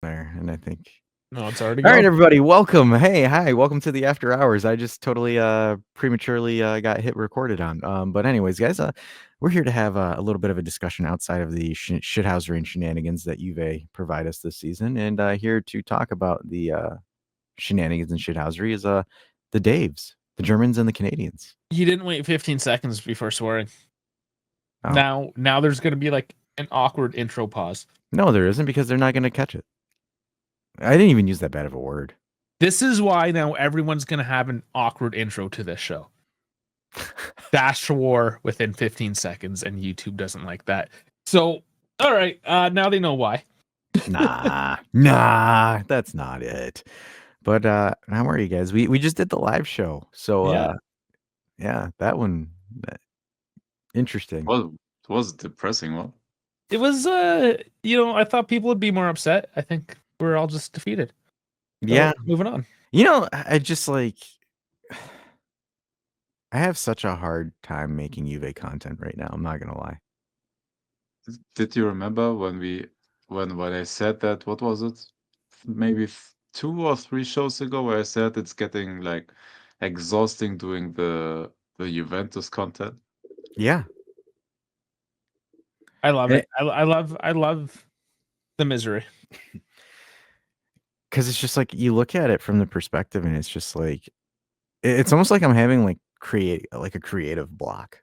there, and I think. No, it's already All right, gone. everybody, welcome. Hey, hi, welcome to the After Hours. I just totally prematurely got hit recorded on. But anyways, guys, we're here to have a little bit of a discussion outside of the shithousery and shenanigans that Juve provide us this season, and here to talk about the shenanigans and shithousery is the Daves, the Germans and the Canadians. He didn't wait 15 seconds before swearing. Oh. Now there's going to be like an awkward intro pause. No, there isn't, because they're not going to catch it. I didn't even use that bad of a word. This is why now everyone's going to have an awkward intro to this show. Dash war within 15 seconds, and YouTube doesn't like that. So, all right, now they know why. Nah, that's not it. But how are you guys? We just did the live show, so yeah, that one interesting. Well, it was depressing one. It was, I thought people would be more upset. I think we're all just defeated. So, yeah, moving on. I just like. I have such a hard time making Juve content right now. I'm not gonna lie. Did you remember when I said that? What was it? Maybe 2 or 3 shows ago, where I said it's getting like exhausting doing the Juventus content. Yeah, I love it. I love the misery. Because it's just like you look at it from the perspective, and it's just like it's almost like I'm having like a creative block,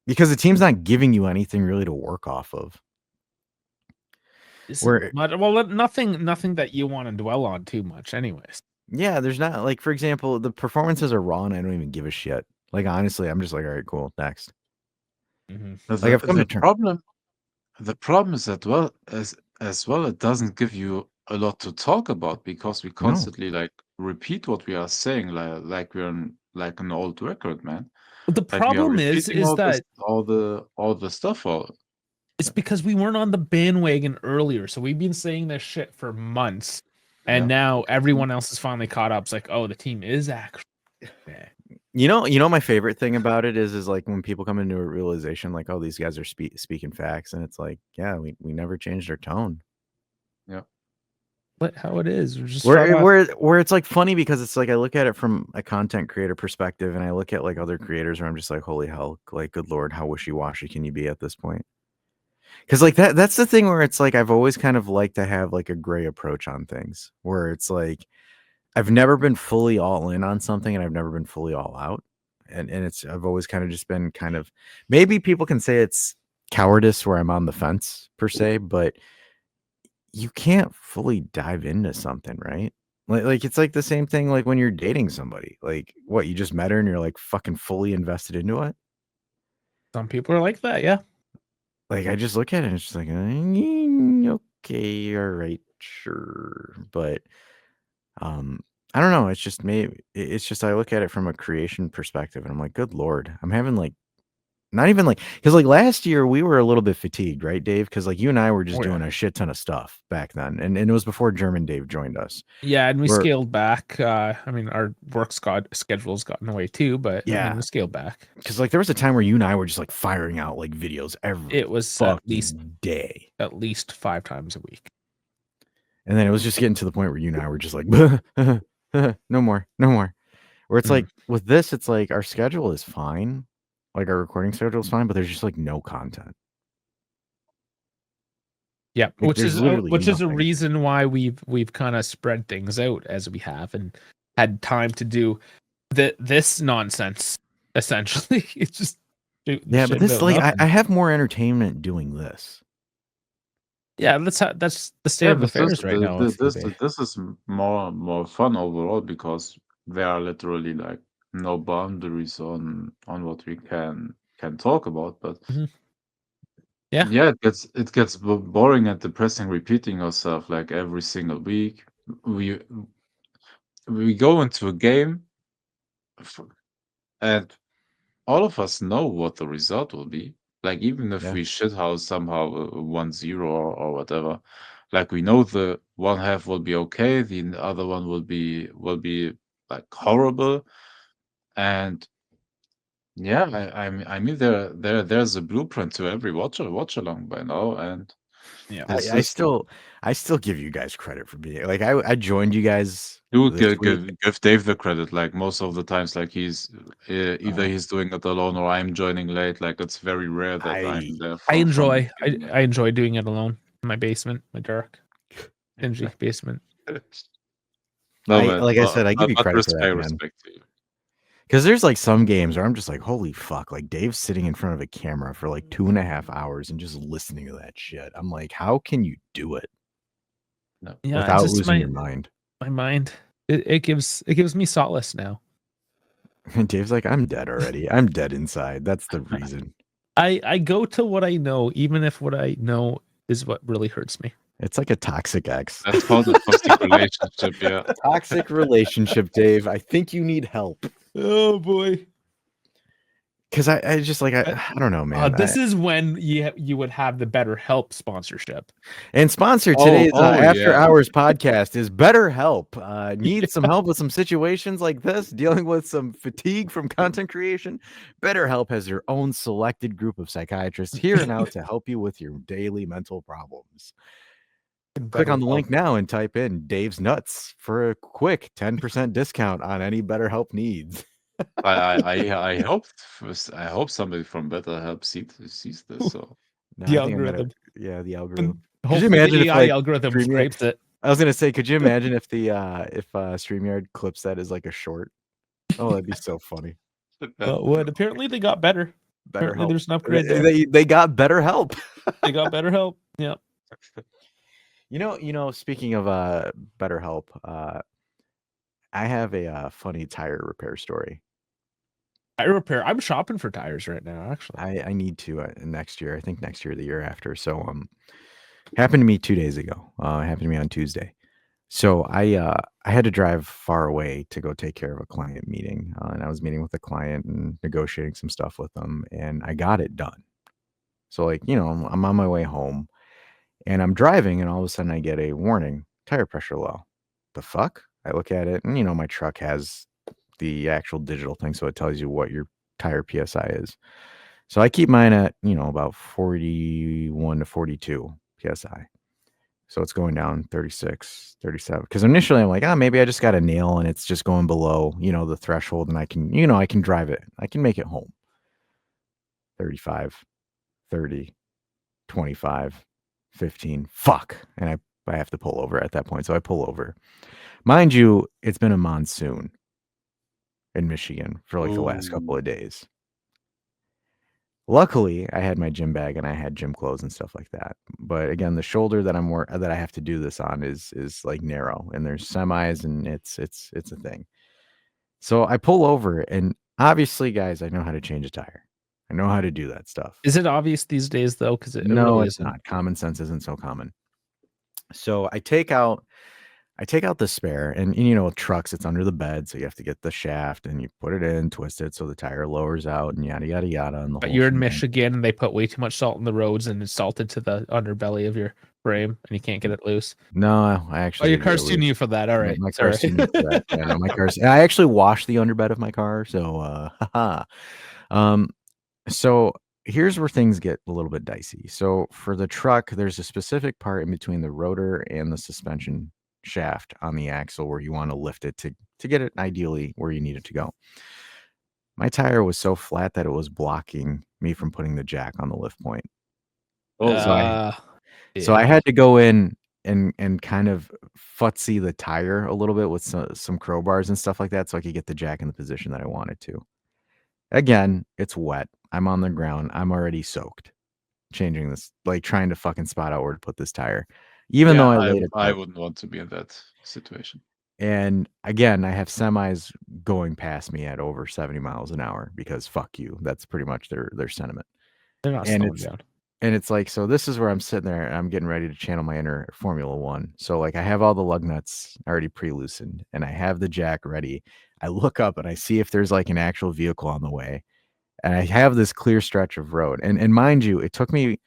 because the team's not giving you anything really to work off of. Nothing that you want to dwell on too much, anyways. Yeah, there's not, like, for example, the performances are raw, and I don't even give a shit. Like, honestly, I'm just like, all right, cool, next. Mm-hmm. Like, I've come to terms. The problem is that as well, it doesn't give you a lot to talk about, because we constantly like repeat what we are saying, like we're like an old record, man. The Like, we are problem is repeating that all the stuff. it's because we weren't on the bandwagon earlier. So we've been saying this shit for months, and now everyone else is finally caught up. It's like, oh, the team is actually. You know, my favorite thing about it is like when people come into a realization, like, oh, these guys are speaking facts, and it's like, yeah, we never changed our tone. Yeah. But how it is, we're just where it's like funny, because it's like I look at it from a content creator perspective, and I look at like other creators where I'm just like, holy hell, like, good Lord, how wishy-washy can you be at this point? Because like that's the thing where it's like I've always kind of liked to have like a gray approach on things, where it's like I've never been fully all in on something, and I've never been fully all out. And I've always kind of just been kind of, maybe people can say it's cowardice where I'm on the fence per se, but you can't fully dive into something, right? Like it's like the same thing like when you're dating somebody. Like, what, you just met her and you're like fucking fully invested into it? Some people are like that, yeah. Like, I just look at it and it's just like, okay, all right, sure. But I don't know. It's just I look at it from a creation perspective, and I'm like, good Lord, I'm having like, not even like, because like last year we were a little bit fatigued, right, Dave? Because like you and I were just doing a shit ton of stuff back then, and it was before German Dave joined us. Yeah, and we scaled back. I mean, our work schedule's gotten away too, but we scaled back. Because like there was a time where you and I were just like firing out like videos every day, at least 5 times a week. And then it was just getting to the point where you and I were just like, no more. Where it's like with this, it's like our schedule is fine. Like our recording schedule is fine, but there's just like no content. Yeah, like, which is a reason why we've kind of spread things out as we have, and had time to do this nonsense. Essentially, it's just but this, like, I have more entertainment doing this. Yeah, that's the state of affairs right now. This is more fun overall, because there are literally like no boundaries on what we can talk about. But it gets boring and depressing repeating ourselves like every single week. We go into a game, and all of us know what the result will be. Like, even if we shithouse somehow 1-0 or whatever, like, we know the one half will be okay, the other one will be like horrible. And yeah, I mean, there's a blueprint to every watch along by now, and I I still give you guys credit for being like I joined you guys Dude, this week. give Dave the credit. Like most of the times, like he's either he's doing it alone or I'm joining late. Like it's very rare that I'm there I from the enjoy beginning. I enjoy doing it alone in my basement, my dark, dingy basement. No, I man. like I said, I give you But credit for that, man. respect to you. Because there's like some games where I'm just like, holy fuck, like Dave's sitting in front of a camera for like 2.5 hours and just listening to that shit. I'm like, how can you do it No. Yeah, without just losing your mind? my mind. It gives me solace now. And Dave's like, I'm dead already. I'm dead inside. That's the reason. I go to what I know, even if what I know is what really hurts me. It's like a toxic ex. That's called a toxic relationship, yeah. Toxic relationship, Dave. I think you need help. Oh boy. Because I just like I don't know, man. This is when you would have the BetterHelp sponsorship. And sponsor today's After yeah. Hours podcast is BetterHelp. Need some help with some situations like this, dealing with some fatigue from content creation? BetterHelp has their own selected group of psychiatrists here and now to help you with your daily mental problems. Click on the link now and type in Dave's Nuts for a quick 10% discount on any BetterHelp needs. I hope somebody from BetterHelp sees this. So The algorithm. The algorithm. Could you imagine if the algorithm scrapes it? I was gonna say, could you imagine if StreamYard clips that as like a short? Oh, that'd be so funny. What? Apparently they got better. Apparently there's an upgrade there. They got better help. They got better help. Yeah. You know. Speaking of better help, I have a funny tire repair story. Tire repair. I'm shopping for tires right now. Actually, I need to next year. I think next year, or the year after. So happened to me 2 days ago. Happened to me on Tuesday. So I had to drive far away to go take care of a client meeting, and I was meeting with a client and negotiating some stuff with them, and I got it done. So like I'm on my way home, and I'm driving, and all of a sudden I get a warning: tire pressure low. The fuck? I look at it, and my truck has the actual digital thing, so it tells you what your tire PSI is. So I keep mine at about 41 to 42 PSI. So it's going down 36, 37. Because initially I'm like, maybe I just got a nail and it's just going below, the threshold, and I can drive it. I can make it home. 35, 30, 25, 15. Fuck. And I have to pull over at that point. So I pull over. Mind you, it's been a monsoon in Michigan for like the last couple of days. Luckily, I had my gym bag and I had gym clothes and stuff like that. But again, the shoulder that I have to do this on is like narrow, and there's semis, and it's a thing. So I pull over, and obviously, guys, I know how to change a tire. I know how to do that stuff. Is it obvious these days though? Because No, really it's not. Common sense isn't so common. So I take out the spare, and with trucks, it's under the bed, so you have to get the shaft and you put it in, twist it so the tire lowers out, and yada yada yada. And but you're in Michigan, and they put way too much salt in the roads, and it's salted to the underbelly of your frame, and you can't get it loose. No, I actually. Oh, your car's too new for that. All right, my car's too new for that. Yeah, no, my car's. I actually washed the underbed of my car, so so here's where things get a little bit dicey. So for the truck, there's a specific part in between the rotor and the suspension shaft on the axle where you want to lift it to get it ideally where you need it to go. My tire was so flat that it was blocking me from putting the jack on the lift point. So I had to go in and kind of futzy the tire a little bit with some crowbars and stuff like that so I could get the jack in the position that I wanted to. Again, it's wet. I'm on the ground. I'm already soaked. Changing this, like trying to fucking spot out where to put this tire. Even though I wouldn't want to be in that situation. And again, I have semis going past me at over 70 miles an hour because fuck you. That's pretty much their sentiment. They're not slowing down. And it's like, so this is where I'm sitting there and I'm getting ready to channel my inner Formula One. So like I have all the lug nuts already pre-loosened and I have the jack ready. I look up and I see if there's like an actual vehicle on the way. And I have this clear stretch of road. And mind you, it took me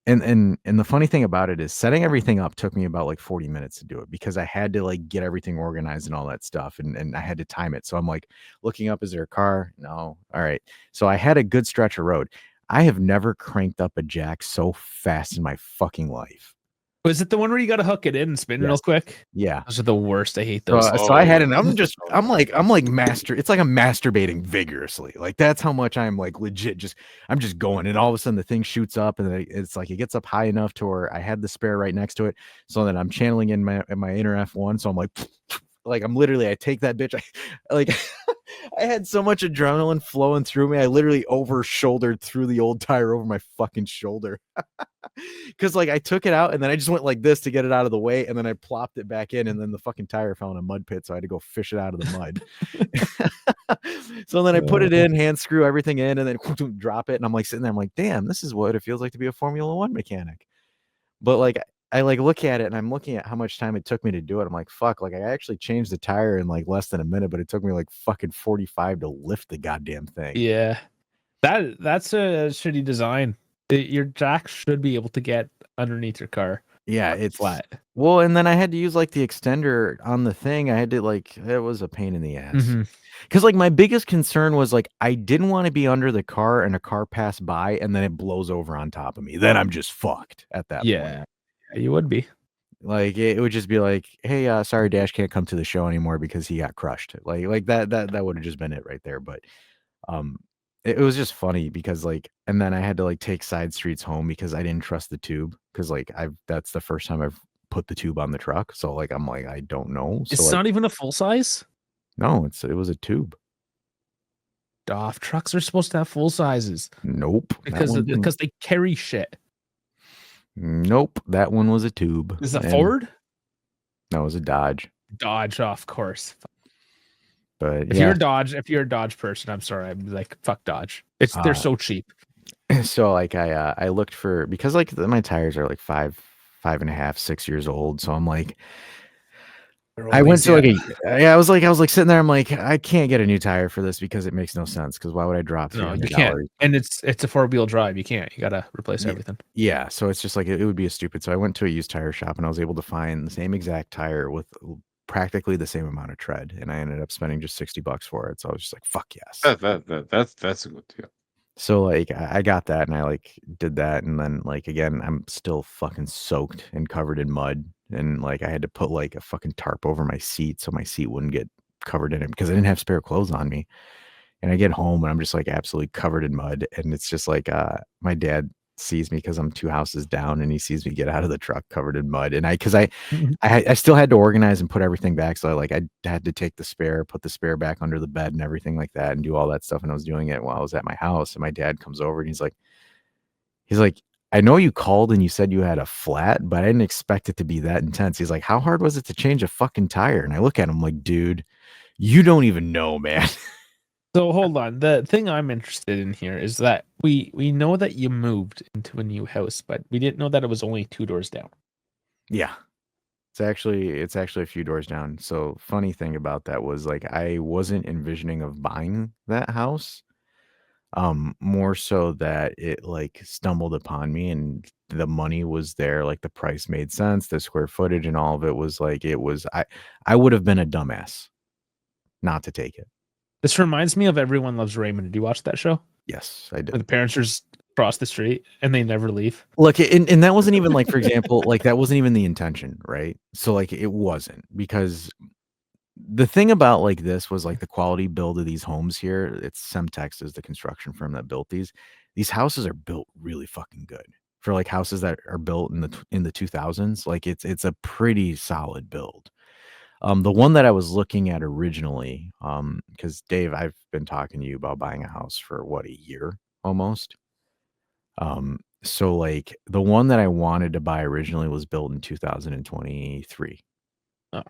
and the funny thing about it is setting everything up took me about like 40 minutes to do it because I had to like get everything organized and all that stuff. And I had to time it. So I'm like looking up, is there a car? No. All right. So I had a good stretch of road. I have never cranked up a jack so fast in my fucking life. Was it the one where you got to hook it in and spin real quick? Yeah. Those are the worst. I hate those. So I had it. I'm like it's like I'm masturbating vigorously. Like that's how much I'm like legit. I'm just going, and all of a sudden the thing shoots up, and it's like it gets up high enough to where I had the spare right next to it, so that I'm channeling in my inner F1. So I'm like I'm literally, I take that bitch. I had so much adrenaline flowing through me. I literally over shouldered through the old tire over my fucking shoulder. Cause like I took it out and then I just went like this to get it out of the way. And then I plopped it back in, and then the fucking tire fell in a mud pit. So I had to go fish it out of the mud. So then I put it in, hand screw everything in, and then drop it. And I'm like sitting there, I'm like, damn, this is what it feels like to be a Formula One mechanic. But like, I like look at it and I'm looking at how much time it took me to do it. I'm like, fuck, like I actually changed the tire in like less than a minute, but it took me like fucking 45 to lift the goddamn thing. Yeah. That's a shitty design. Your jack should be able to get underneath your car. Yeah, it's flat. Well, and then I had to use like the extender on the thing. I had to like, it was a pain in the ass. Because like my biggest concern was like I didn't want to be under the car and a car pass by and then it blows over on top of me. Then I'm just fucked at that point. Yeah, you would be. Like it would just be like, hey, sorry, Dash can't come to the show anymore because he got crushed. Like that would have just been it right there. But it was just funny because like, and then I had to like take side streets home because I didn't trust the tube, because like that's the first time I've put the tube on the truck. So like I'm like, I don't know. So, it's like, not even a full size. No, it was a tube. DOF trucks are supposed to have full sizes. Nope. Because they carry shit. Nope, that one was a tube. Is it Ford? No, it was a Dodge. Dodge, of course. But if you're a Dodge person, I'm sorry, I'm like, fuck Dodge. They're so cheap. So like I looked for, because like my tires are like 5.5, 6 years old. So I'm like, I went to I was like sitting there. I'm like, I can't get a new tire for this because it makes no sense. Because why would I drop $300? No, you can't. And it's a 4-wheel drive. You can't. You gotta replace everything. Yeah, so it's just like it would be a stupid. So I went to a used tire shop and I was able to find the same exact tire with practically the same amount of tread, and I ended up spending just $60 for it. So I was just like, fuck yes. That's a good deal. So like I got that and I like did that, and then like again I'm still fucking soaked and covered in mud, and like I had to put like a fucking tarp over my seat so my seat wouldn't get covered in it because I didn't have spare clothes on me. And I get home and I'm just like absolutely covered in mud, and it's just like my dad sees me because I'm 2 houses down, and he sees me get out of the truck covered in mud, and I still had to organize and put everything back. So I had to take put the spare back under the bed and everything like that, and do all that stuff. And I was doing it while I was at my house, and my dad comes over and he's like, I know you called and you said you had a flat, but I didn't expect it to be that intense. He's like, how hard was it to change a fucking tire? And I look at him like, dude, you don't even know, man. So hold on. The thing I'm interested in here is that we know that you moved into a new house, but we didn't know that it was only 2 doors down. Yeah. It's actually a few doors down. So funny thing about that was like I wasn't envisioning of buying that house. More so that it like stumbled upon me and the money was there, like the price made sense, the square footage and all of it was like I would have been a dumbass not to take it. This reminds me of Everyone Loves Raymond. Did you watch that show? Yes, I did. Where the parents are just across the street and they never leave. Look, and that wasn't even like, for example, like that wasn't even the intention, right? So like it wasn't, because the thing about like this was like the quality build of these homes here. It's Semtex is the construction firm that built these. These houses are built really fucking good for like houses that are built in the 2000s. Like it's a pretty solid build. The one that I was looking at originally, because Dave, I've been talking to you about buying a house for what, a year almost. So like the one that I wanted to buy originally was built in 2023. Oh.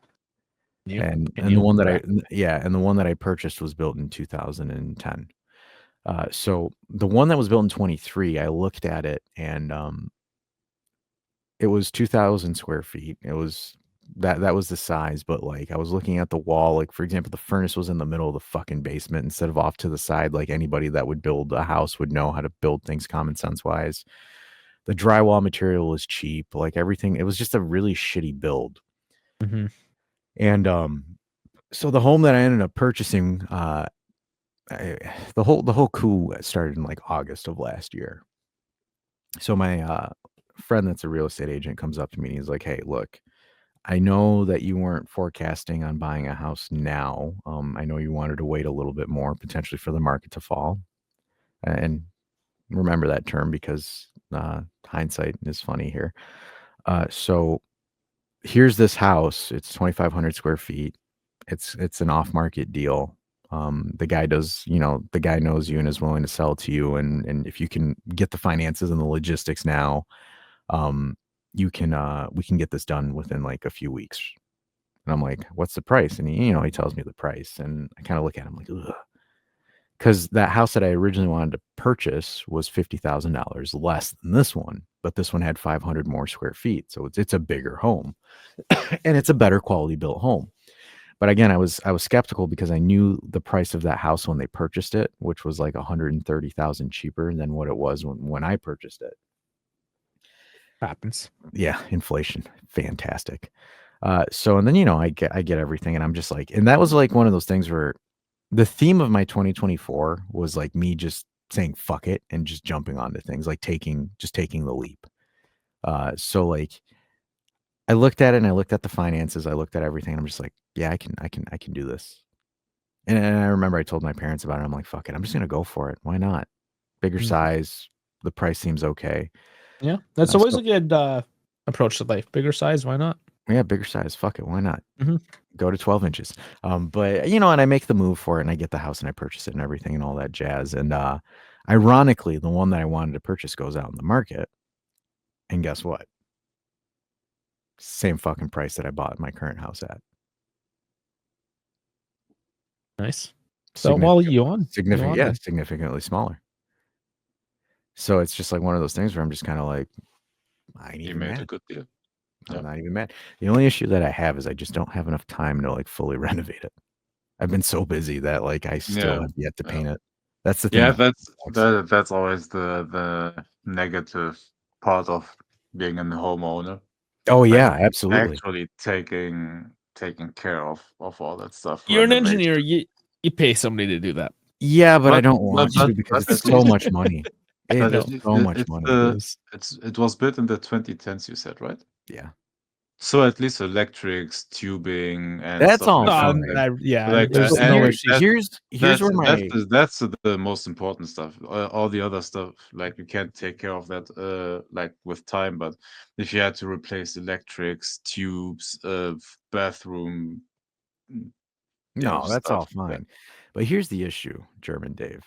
And the one that I purchased was built in 2010. So the one that was built in 23, I looked at it and it was 2,000 square feet. It was that was the size, but like I was looking at the wall, like for example, the furnace was in the middle of the fucking basement instead of off to the side. Like anybody that would build a house would know how to build things common sense wise. The drywall material was cheap, like everything. It was just a really shitty build. Mm-hmm. And so the home that I ended up purchasing, the whole coup started in like August of last year. So my friend that's a real estate agent comes up to me and he's like, "Hey, look, I know that you weren't forecasting on buying a house now. I know you wanted to wait a little bit more, potentially for the market to fall." And remember that term because hindsight is funny here. So here's this house. It's 2,500 square feet. It's an off-market deal. The guy does, the guy knows you and is willing to sell to you. And if you can get the finances and the logistics now, we can get this done within like a few weeks. And I'm like, what's the price? And he tells me the price. And I kind of look at him like, ugh. Because that house that I originally wanted to purchase was $50,000 less than this one, but this one had 500 more square feet. So it's a bigger home and it's a better quality built home. But again, I was skeptical because I knew the price of that house when they purchased it, which was like 130,000 cheaper than what it was when I purchased it. Happens. Yeah, inflation, fantastic. So and then I get everything, and I'm just like, and that was like one of those things where the theme of my 2024 was like me just saying fuck it and just jumping onto things, like taking the leap. So like I looked at it and I looked at the finances, I looked at everything, and I'm just like, yeah, I can do this. And I remember I told my parents about it. I'm like, fuck it, I'm just gonna go for it. Why not? Bigger size, the price seems okay. Yeah, that's always a good approach to life. Bigger size, why not? Yeah, bigger size. Fuck it, why not? Mhm. Go to 12 inches. But and I make the move for it, and I get the house, and I purchase it, and everything, and all that jazz. And ironically, the one that I wanted to purchase goes out in the market, and guess what? Same fucking price that I bought my current house at. Nice. So, well, you on. Significantly smaller. So it's just like one of those things where I'm just kind of like, I ain't You even made a mad. good deal. I'm not even mad. The only issue that I have is I just don't have enough time to like fully renovate it. I've been so busy that like I still have yet to paint it. That's the thing. Yeah, that that's always the negative part of being a homeowner. Oh Like yeah, absolutely. actually taking care of all that stuff. You're an renovation. engineer. You pay somebody to do that. Yeah, but I But don't want to because but it's so much money. but It's so much money. it was built in the 2010s, you said, right? Yeah. So at least electrics, tubing, and That's stuff all like fine. that. Yeah, Like There's and no issue. Here's where that's the most important stuff. All the other stuff, like you can't take care of that, like with time. But if you had to replace electrics, tubes, bathroom, No, that's all stuff like that. fine. But here's the issue, German Dave.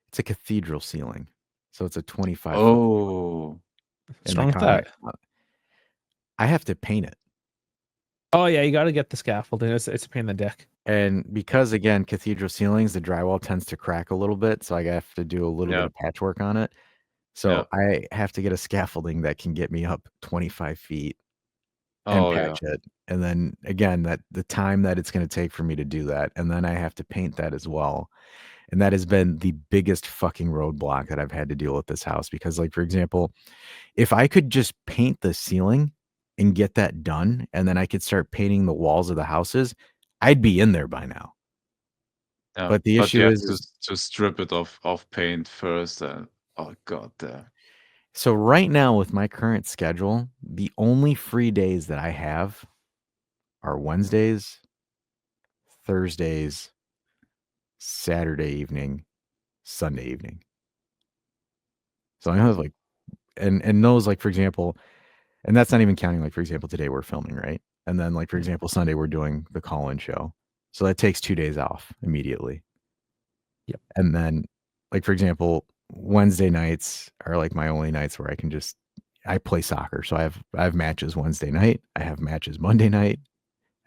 It's a cathedral ceiling. So it's a 25-foot Oh, what's wrong with that? I have to paint it. Oh yeah, you got to get the scaffolding. It's a pain in the dick. And because again, cathedral ceilings, the drywall tends to crack a little bit, so I have to do a little bit of patchwork on it. So I have to get a scaffolding that can get me up 25 feet and patch it. And then again, that the time that it's going to take for me to do that, and then I have to paint that as well. And that has been the biggest fucking roadblock that I've had to deal with this house because, like, for example, if I could just paint the ceiling and get that done, and then I could start painting the walls of the houses, I'd be in there by now. Yeah, but the issue you have is to strip it of paint first, and oh god damn. so right now with my current schedule, the only free days that I have are Wednesdays, Thursdays, Saturday evening, Sunday evening. So I have like, and those, like, for example, and that's not even counting, like, for example, today we're filming, right? And then, like, for example, Sunday we're doing the call-in show. So that takes 2 days off immediately. Yep. And then, like, for example, Wednesday nights are like my only nights where I play soccer. So I have matches Wednesday night, I have matches Monday night,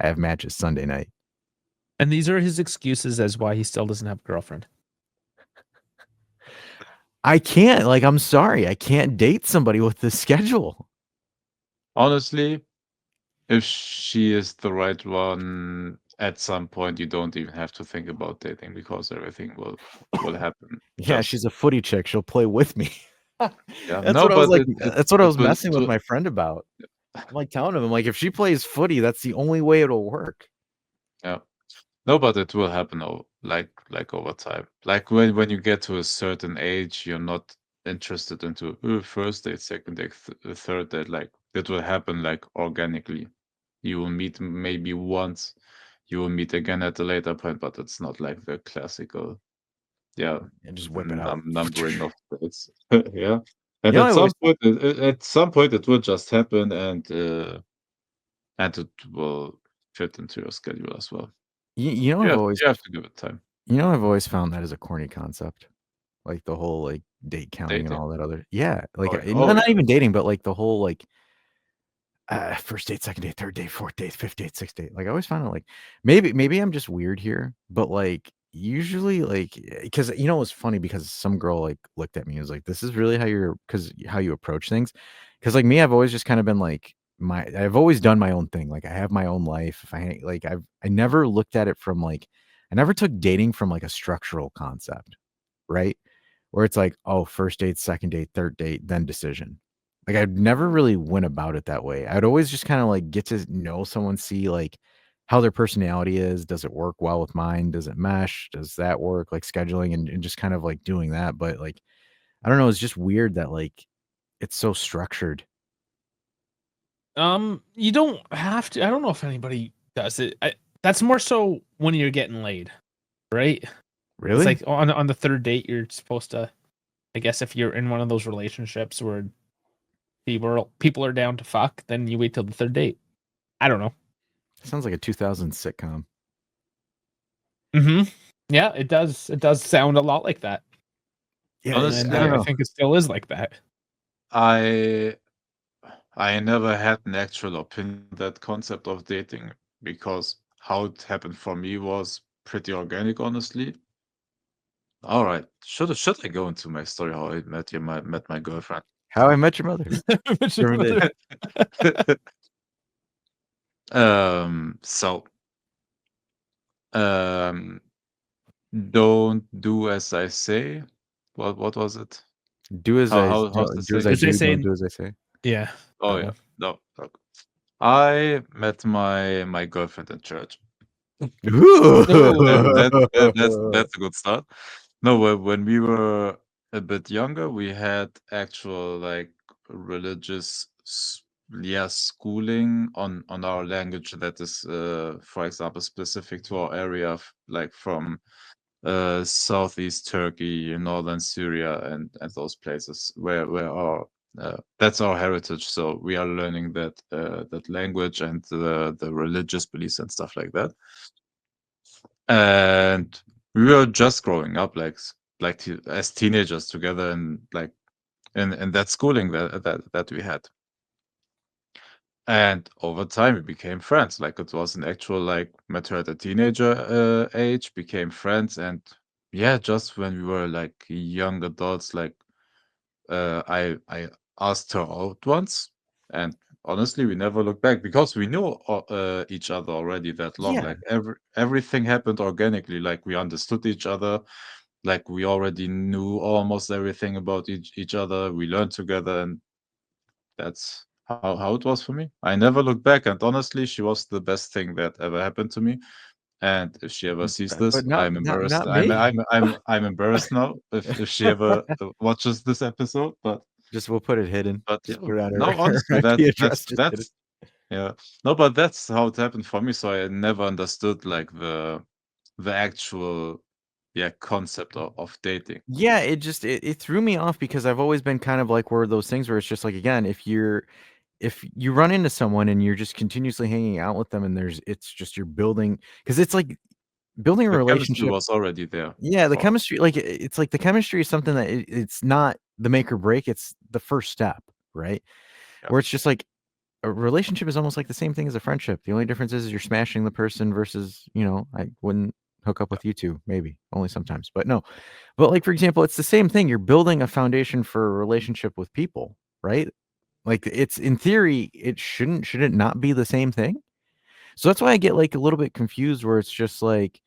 I have matches Sunday night. And these are his excuses as why he still doesn't have a girlfriend. I can't, like, I'm sorry, I can't date somebody with this schedule. Honestly, if she is the right one, at some point you don't even have to think about dating because everything will happen. Yeah, she's a footy chick, she'll play with me. Yeah, That's no, what I was but like, that's what I was will messing with my friend about. I'm like telling him, I'm like, if she plays footy, that's the only way it'll work. Yeah. No, but it will happen like over time. Like when you get to a certain age, you're not interested into first date, second date, third date. Like that will happen like organically. You will meet maybe once, you will meet again at a later point, but it's not like the classical, And just whip it out. numbering of dates. Yeah, and You know, at I some always point, at some point, it will just happen, and it will fit into your schedule as well. you know I've always You have to give it time. I've always found that as a corny concept. Like the whole like date counting and Dating. all that other like Oh yeah. no, Oh not yeah. even dating, but like the whole like first date, second date, third date, fourth date, fifth date, sixth date. Like I always find it like maybe I'm just weird here, but like usually like because you know it was funny because some girl like looked at me and was like, "This is really how you approach things." Because like me, I've always just kind of been like I've always done my own thing. Like I have my own life. If I never looked at it from like I never took dating from like a structural concept, right? Where it's like, oh, first date, second date, third date, then decision. Like I never really went about it that way. I'd always just kind of like get to know someone, see like how their personality is. Does it work well with mine? Does it mesh? Does that work? Like scheduling and just kind of like doing that. But like, I don't know. It's just weird that like it's so structured. You don't have to. I don't know if anybody does it. That's more so when you're getting laid, right? It's Really? like on the third date, you're supposed to. I guess if you're in one of those relationships where people are down to fuck, then you wait till the third date. I don't know. Sounds like a 2000 sitcom. Mm-hmm. Yeah, it does. It does sound a lot like that. Yeah, Honestly, And I don't I know. think it still is like that. I never had an actual opinion on that concept of dating because how it happened for me was pretty organic, honestly. All right, should I go into my story how I met my girlfriend? How I Met Your Mother. But your Sherman did. mother- So um, don't do as I say. What was it? Do as I How's the do as I saying? As they do, say, don't do as I say. yeah. Oh That yeah, one. no. Okay. I met my girlfriend in church. That's a good start. No, when we were a bit younger, we had actual like religious, schooling on our language that is, for example, specific to our area, like from southeast Turkey, northern Syria, and those places where our that's our heritage. So we are learning that language and the religious beliefs and stuff like that. And we were just growing up, as teenagers together, and like in that schooling that we had. And over time, we became friends. Like it was an actual like met her at a teenager age, became friends, and yeah, just when we were like young adults, like I asked her out once, and honestly, we never looked back because we knew each other already that long. Yeah. Like everything happened organically. Like we understood each other. Like we already knew almost everything about each other. We learned together, and that's how it was for me. I never looked back, and honestly, she was the best thing that ever happened to me. And if she ever sees this, But not I'm not embarrassed. not me. I'm embarrassed now if she ever watches this episode. Just we'll put it hidden. But Just yeah, put it on no, her honestly, IP address. Just hidden. that's yeah. No, but that's how it happened for me. So I never understood like the actual concept of dating. Yeah, it threw me off because I've always been kind of like one of those things where it's just like again, if you run into someone and you're just continuously hanging out with them and it's just you're building because it's like building a The chemistry relationship. was already there Yeah, the for us. chemistry like it's like the chemistry is something that it's not the make or break, it's the first step, right? Yeah. Where it's just like a relationship is almost like the same thing as a friendship. The only difference is you're smashing the person versus, I wouldn't hook up with you two, maybe only sometimes, but no. But like, for example, it's the same thing. You're building a foundation for a relationship with people, right? Like it's in theory, should it not be the same thing? So that's why I get like a little bit confused where it's just like,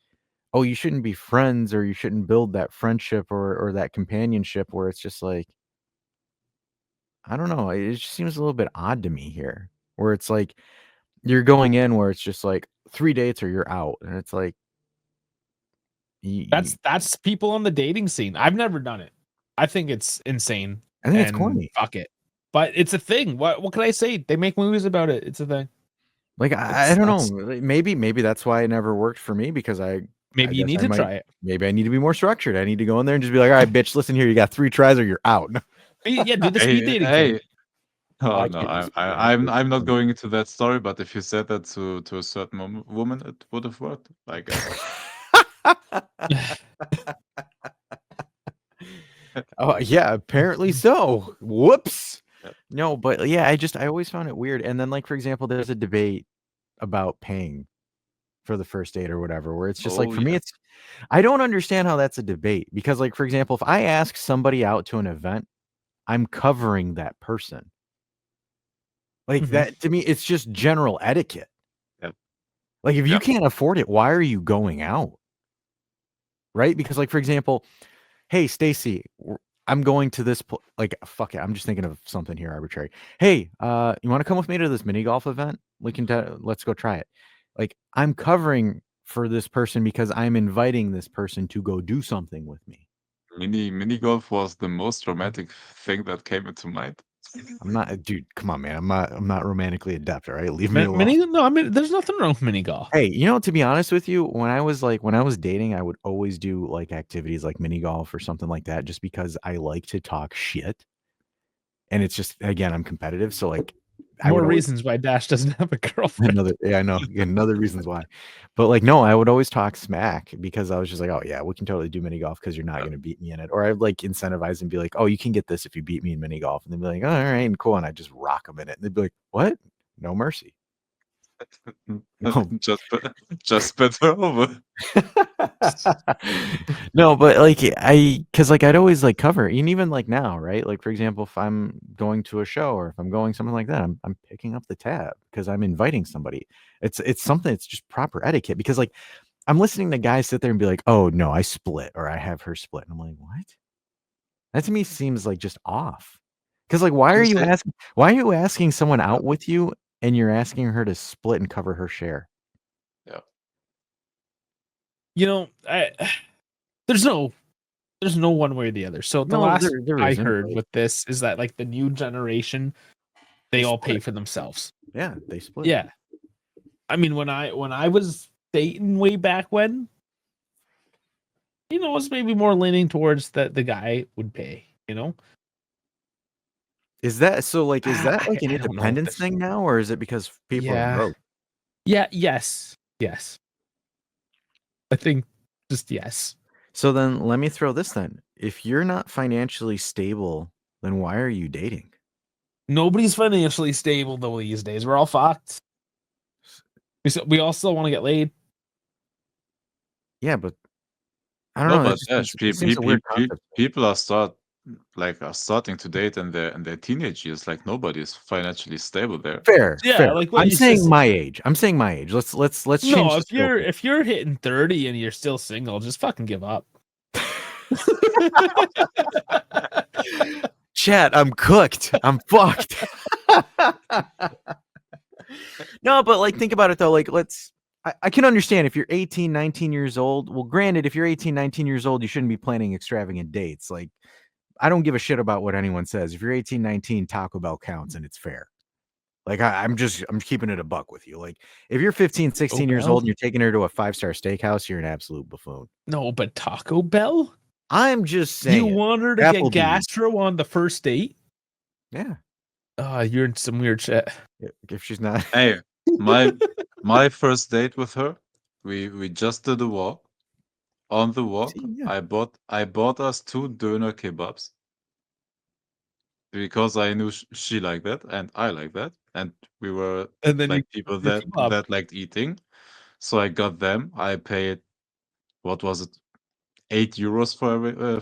oh, you shouldn't be friends or you shouldn't build that friendship or that companionship where it's just like, I don't know. It just seems a little bit odd to me here where it's like you're going in where it's just like 3 dates or you're out. And it's like, you, That's people on the dating scene. I've never done it. I think it's insane. I think it's corny. Fuck it. But it's a thing. What can I say? They make movies about it. It's a thing. Like I don't know. Maybe that's why it never worked for me, because maybe you need to try it. Maybe I need to be more structured. I need to go in there and just be like, all right, bitch, listen here. You got 3 tries or you're out. Yeah, do the speed dating thing. Oh no, I'm not going into that story. But if you said that to a certain woman, it would have worked, I guess. Oh yeah, apparently so. Whoops. No, but yeah, I always found it weird. And then, like, for example, there's a debate about paying for the first date or whatever, where it's just like, for me, I don't understand how that's a debate, because, like, for example, if I ask somebody out to an event, I'm covering that person. Like that, to me, it's just general etiquette. Yep. Like, if you can't afford it, why are you going out? Right? Because, like, for example, hey, Stacy, I'm going to this like, fuck it, I'm just thinking of something here arbitrary. Hey, you want to come with me to this mini golf event? We can let's go try it. Like, I'm covering for this person because I'm inviting this person to go do something with me. Mini golf was the most romantic thing that came into mind. I'm not, dude. Come on, man. I'm not romantically adept. All right, leave me alone. No, I mean, there's nothing wrong with mini golf. Hey, to be honest with you, when I was dating, I would always do like activities like mini golf or something like that, just because I like to talk shit. And it's just, again, I'm competitive, so like, more reasons why Dash doesn't have a girlfriend. I know. Another reasons why. But like, no, I would always talk smack, because I was just like, oh yeah, we can totally do mini golf because you're not going to beat me in it. Or I'd like incentivize and be like, oh, you can get this if you beat me in mini golf. And they'd be like, oh, all right, and cool. And I just rock them in it. And they'd be like, what? No mercy. Just better over. No, but like, because like, I'd always like cover, and even like now, right? Like, for example, if I'm going to a show or if I'm going something like that, I'm picking up the tab because I'm inviting somebody. It's something, it's just proper etiquette, because like, I'm listening to guys sit there and be like, oh no, I split, or I have her split. And I'm like, what? That to me seems like just off. Because like, why are you asking someone out with you and you're asking her to split and cover her share? Yeah. There's no one way or the other. So the last I heard with this is that like the new generation, they all pay for themselves. Yeah, they split. Yeah. I mean, when I was dating way back when, it was maybe more leaning towards that the guy would pay, Is that so? Like, is that like an independence thing now, or is it because people are broke? Yeah. Yes. I think just yes. So then let me throw this then. If you're not financially stable, then why are you dating? Nobody's financially stable though these days. We're all fucked. We all still want to get laid. Yeah, but I don't know. But people are starting to date in their teenage years. Like, nobody's financially stable there. Fair. Like I'm saying my age. Let's change. No, if you're hitting 30 and you're still single, just fucking give up. Chat, I'm cooked. I'm fucked. No, but like, think about it though. Like, I can understand if you're 18, 19 years old. Well, granted, if you're 18, 19 years old, you shouldn't be planning extravagant dates. Like, I don't give a shit about what anyone says. If you're 18, 19, Taco Bell counts and it's fair. Like, I'm keeping it a buck with you. Like, if you're 15, 16 years old and you're taking her to a 5-star steakhouse, you're an absolute buffoon. No, but Taco Bell? I'm just saying. You want her to get gastro on the first date? Yeah. Oh, you're in some weird shit. If she's not. Hey, my first date with her, we just did a walk. On the walk, I bought us 2 doner kebabs because I knew she liked that and I like that, and we were like people that liked eating. So I got them. I paid, what was it, €8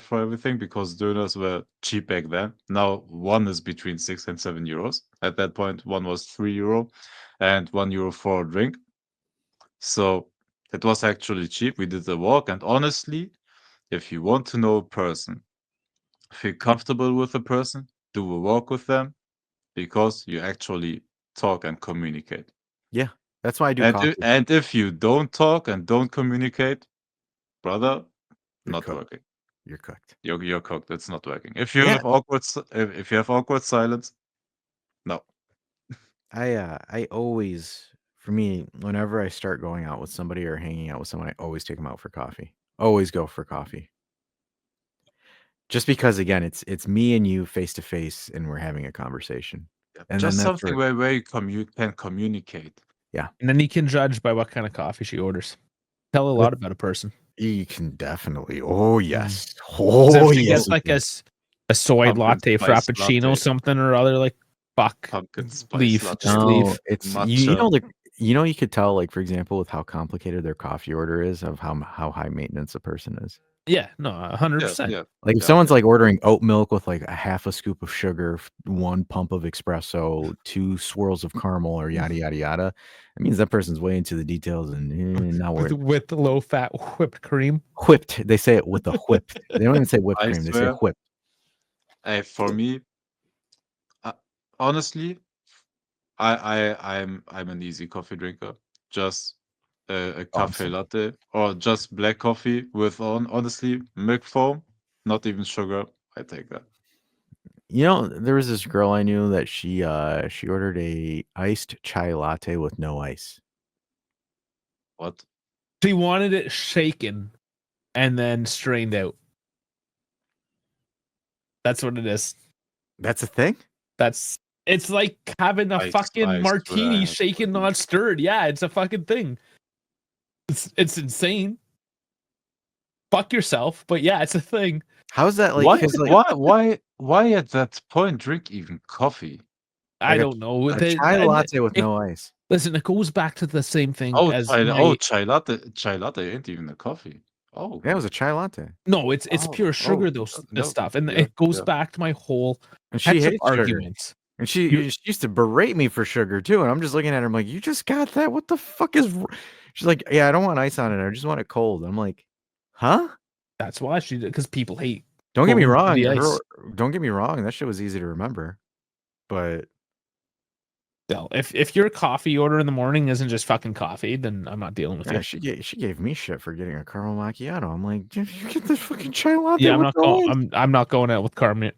for everything, because doners were cheap back then. Now one is between €6 and €7. At that point, one was €3 and €1 for a drink. So it was actually cheap. We did the walk, and honestly, if you want to know a person, feel comfortable with a person, do a walk with them, because you actually talk and communicate. Yeah, that's why I do coffee. And if you don't talk and don't communicate, brother, not working. You're cooked. You're cooked. It's not working. If you have awkward silence, no. I always, for me, whenever I start going out with somebody or hanging out with someone, I always take them out for coffee. Always go for coffee. Just because, again, it's me and you face to face, and we're having a conversation, and then Just that's something where, where you can communicate. And then you can judge by what kind of coffee she orders. Tell a lot about a person. you can definitely. Oh yes, So if she yes. gets like a soy Pumpkin latte, spice frappuccino, latte. something or other, like fuck, Pumpkin spice leave, latte. just No, leave. it's Matcha. you could tell, like, for example, with how complicated their coffee order is, of how high maintenance a person is. Yeah, no, 100%. Yeah. Like, if someone's like ordering oat milk with like a half a scoop of sugar, 1 pump of espresso, 2 swirls of caramel, or yada yada yada, it means that person's way into the details and not worried. With low fat whipped cream. Whipped. They say it with a whipped. They don't even say whipped I cream. They say swear. whipped. For me, honestly, I'm an easy coffee drinker. Just a cafe latte or just black coffee with honestly milk foam, not even sugar. I take that. You know, there was this girl I knew that she ordered a iced chai latte with no ice. What? She wanted it shaken and then strained out. That's what it is. That's a thing? It's like having a fucking martini shaken, not stirred. Yeah, it's a fucking thing. It's insane. Fuck yourself, but yeah, it's a thing. How's that like? Why at that point drink even coffee? I don't know. A chai latte with no ice. Listen, it goes back to the same thing as chai latte ain't even a coffee. Oh, yeah, it was a chai latte. No, it's pure sugar, this stuff, and it goes back to my whole and she hates arguments. Sugar. And she used to berate me for sugar too, and I'm just looking at her, I'm like, you just got that? What the fuck is? She's like, yeah, I don't want ice on it. I just want it cold. I'm like, huh? That's why she did, because people hate. Don't get me wrong. Don't get me wrong. That shit was easy to remember, but. Still, if your coffee order in the morning isn't just fucking coffee, then I'm not dealing with you. She gave me shit for getting a caramel macchiato. I'm like, you get this fucking chai latte. Yeah, I'm not going out with caramel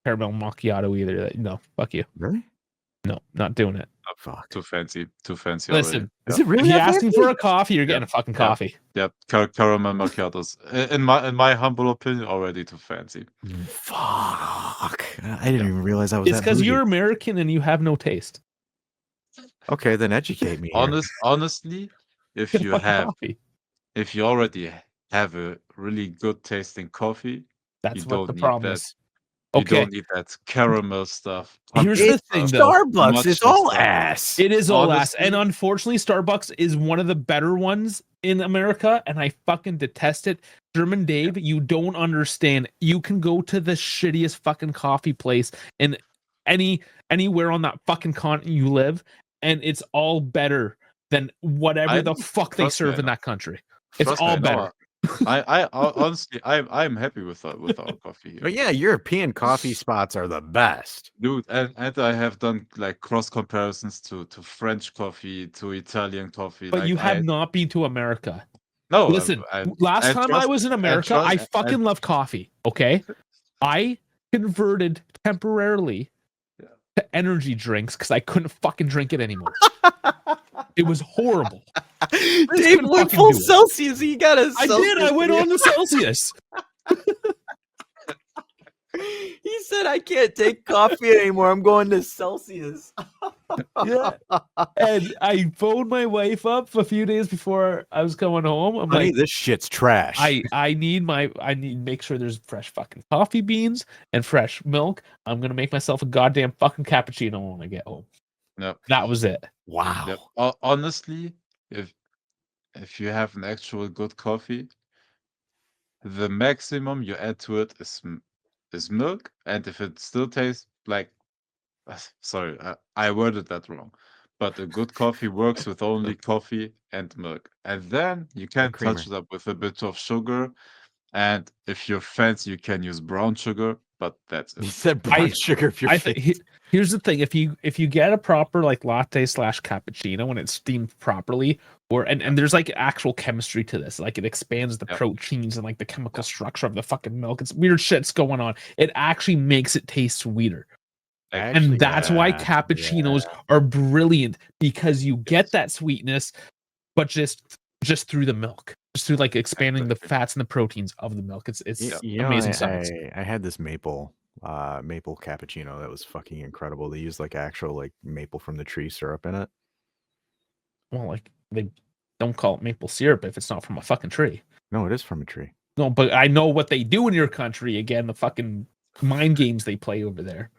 macchiato either. No, fuck you. Really? No, not doing it. Oh, fuck. Too fancy. Listen, already. Is it really? If you're asking for a coffee, you're getting a fucking coffee. Yep. Caramel macchiatos. In my humble opinion, already too fancy. Fuck. I didn't even realize I was. It's because you're American and you have no taste. Okay, then educate me. Honestly, if you already have a really good tasting coffee, that's what the problem is. You don't need that caramel stuff. Here's the thing, though. Starbucks is all ass. It is all ass. And unfortunately, Starbucks is one of the better ones in America, and I fucking detest it. German Dave, you don't understand. You can go to the shittiest fucking coffee place in anywhere on that fucking continent you live, and it's all better than whatever the fuck they serve in that country. It's all better. I honestly, I'm happy with our coffee here. But yeah, European coffee spots are the best, dude. And I have done like cross comparisons to French coffee, to Italian coffee. But you have not been to America. No, listen. Last time I was in America, I fucking love coffee. Okay, I converted temporarily to energy drinks because I couldn't fucking drink it anymore. It was horrible. Dave went full Celsius. He got a Celsius. I did. I went on the Celsius. He said, I can't take coffee anymore. I'm going to Celsius. Yeah. And I phoned my wife up a few days before I was going home. I'm Honey, like, this shit's trash. I need to make sure there's fresh fucking coffee beans and fresh milk. I'm going to make myself a goddamn fucking cappuccino when I get home. Yep. That was it. Wow. Yep. Honestly, if you have an actual good coffee, the maximum you add to it is milk, and if it still tastes like, sorry, I worded that wrong, but a good coffee works with only coffee and milk, and then you can touch it up with a bit of sugar, and if you're fancy, you can use brown sugar, but that's it. He said brown sugar if you're fancy. Here's the thing: if you get a proper like latte / cappuccino when it's steamed properly, and there's like actual chemistry to this, like it expands the proteins and like the chemical structure of the fucking milk. It's weird shit's going on. It actually makes it taste sweeter. Actually, and that's why cappuccinos are brilliant, because you get that sweetness, but just through the milk, just through like expanding the fats and the proteins of the milk. It's amazing science. I had this maple cappuccino that was fucking incredible. They used like actual like maple from the tree syrup in it. Well, like they don't call it maple syrup if it's not from a fucking tree. No, it is from a tree. No, but I know what they do in your country. Again, the fucking mind games they play over there.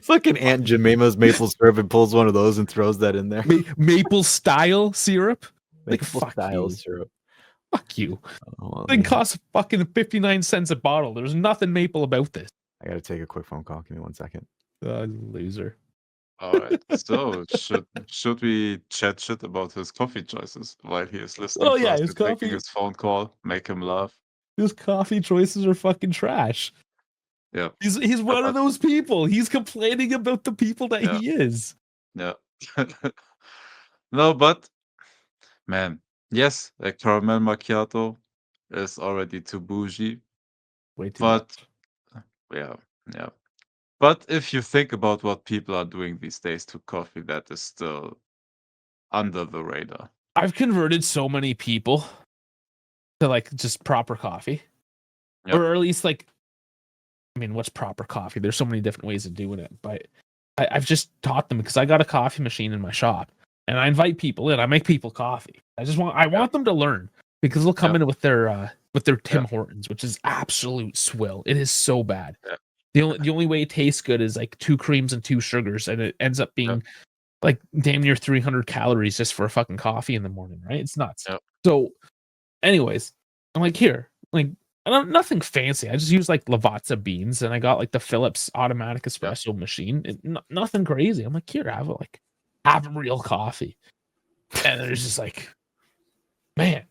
Fucking Aunt Jemima's maple syrup and pulls one of those and throws that in there. Maple style syrup? Like fuck style you. Syrup. Fuck you. Oh, Thing costs fucking 59 cents a bottle. There's nothing maple about this. I gotta take a quick phone call. Give me 1 second. Loser. All right. So should we chat shit about his coffee choices while he is listening? Oh, to yeah, us his and taking coffee- his phone call, make him laugh. His coffee choices are fucking trash. Yeah. He's one of those people. He's complaining about the people that he is. Yeah. No, but man, yes, a caramel macchiato is already too bougie. Way too But much. yeah. But if you think about what people are doing these days to coffee, that is still under the radar. I've converted so many people to like just proper coffee. Yep. Or at least like, I mean, what's proper coffee? There's so many different ways of doing it, but I've just taught them, because I got a coffee machine in my shop and I invite people in. I make people coffee. I want them to learn, because they'll come in with their Tim Hortons, which is absolute swill. It is so bad. Yeah. The only way it tastes good is like 2 creams and 2 sugars, and it ends up being like damn near 300 calories just for a fucking coffee in the morning, right? It's nuts. Yep. So, anyways, I'm like, here, like, nothing fancy. I just use like Lavazza beans, and I got like the Philips automatic espresso machine. Nothing crazy. I'm like, here, have a real coffee. And there's just like, man,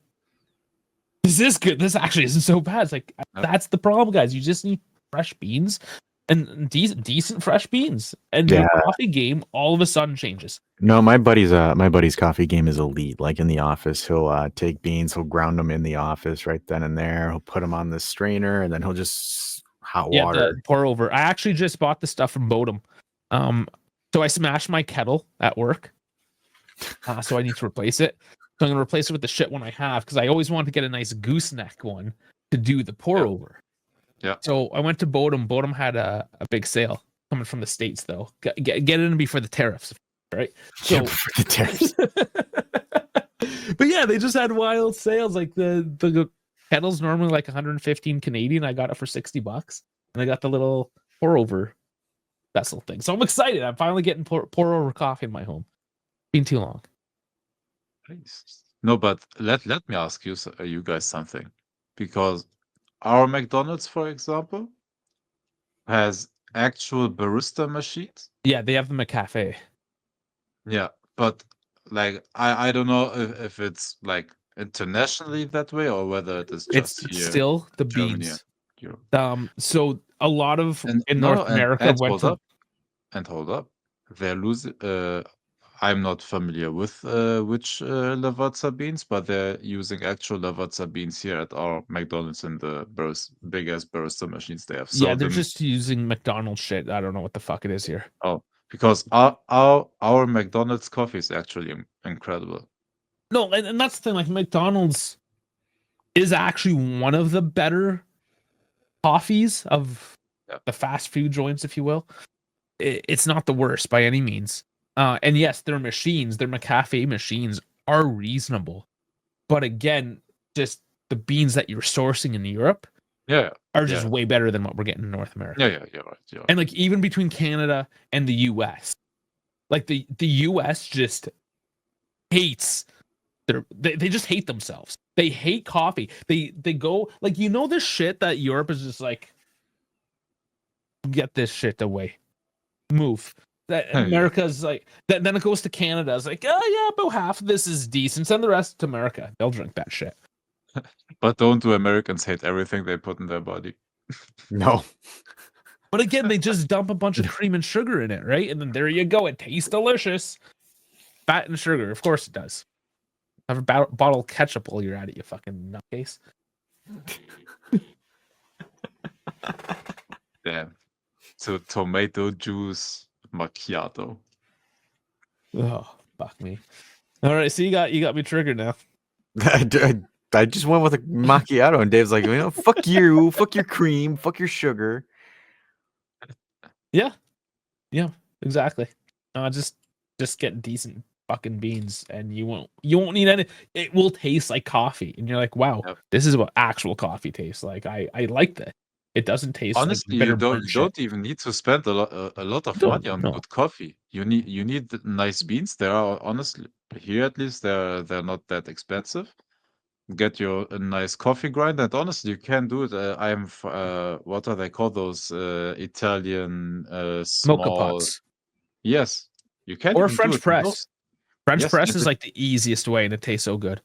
this is good. This actually isn't so bad. It's like, that's the problem, guys. You just need fresh beans and decent fresh beans, and your coffee game all of a sudden changes. No, my buddy's coffee game is elite. Like in the office, he'll take beans, he'll ground them in the office right then and there. He'll put them on the strainer, and then he'll just hot water. Pour over. I actually just bought the stuff from Bodum. So I smashed my kettle at work. So I need to replace it. So I'm gonna replace it with the shit one I have, because I always wanted to get a nice gooseneck one to do the pour over. Yeah. So I went to Bodum. Bodum had a big sale coming from the States, though. Get in before the tariffs, right? So for the tariffs. But yeah, they just had wild sales. Like the kettle's normally like 115 Canadian. I got it for $60, and I got the little pour over vessel thing. So I'm excited. I'm finally getting pour over coffee in my home. Been too long. Nice. No, but let me ask you guys something, because our McDonald's, for example, has actual barista machines. Yeah, they have them at cafe. Yeah, but like I don't know if it's like internationally that way, or whether it is just It's here, still the Germany beans. and Europe. So a lot of in No, North America went to. Hold up. They're losing. I'm not familiar with which Lavazza beans, but they're using actual Lavazza beans here at our McDonald's in the big ass barista machines they have. So Yeah, they're just using McDonald's shit. I don't know what the fuck it is here. Oh, because our McDonald's coffee is actually incredible. No, and that's the thing. Like, McDonald's is actually one of the better coffees of the fast food joints, if you will. It's not the worst by any means. And yes, their machines, their McCafe machines are reasonable. But again, just the beans that you're sourcing in Europe are just way better than what we're getting in North America. Yeah, you're right. And like, even between Canada and the US, like the US just hates they just hate themselves. They hate coffee. They go like, this shit that Europe is just like, get this shit away. Move. That America's like that, then it goes to Canada. It's like, oh yeah, about half of this is decent. Send the rest to America. They'll drink that shit. But don't do Americans hate everything they put in their body? No. But again, they just dump a bunch of cream and sugar in it, right? And then there you go. It tastes delicious. Fat and sugar. Of course it does. Have a bottle of ketchup while you're at it, you fucking nutcase. Damn. So tomato juice macchiato. Oh, fuck me. All right, so you got me triggered now. I just went with a macchiato, and Dave's like, fuck you, fuck your cream, fuck your sugar. Yeah, exactly. Just get decent fucking beans, and you won't need any. It will taste like coffee, and you're like, wow, this is what actual coffee tastes like. I like that. It doesn't taste honestly like you don't even need to spend a lot of money on good coffee. You need nice beans. They are honestly here, at least they're not that expensive. Get your a nice coffee grinder, and honestly you can do it. I'm what are they called, those Italian mocha small pots. Yes, you can or even French do it press. French Yes, press is like the easiest way, and it tastes so good.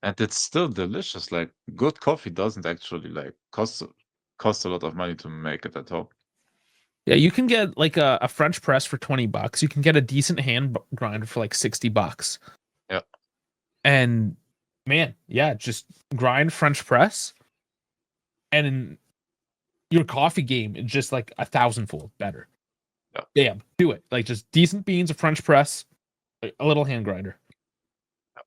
and it's still delicious. Like, good coffee doesn't actually like cost a lot of money to make it at home. Yeah, you can get like a French press for $20. You can get a decent hand grinder for like $60. Yeah. And man, yeah, just grind French press, and in your coffee game is just like 1,000-fold better. Yeah. Damn, do it. Like, just decent beans, a French press, a little hand grinder. Yeah.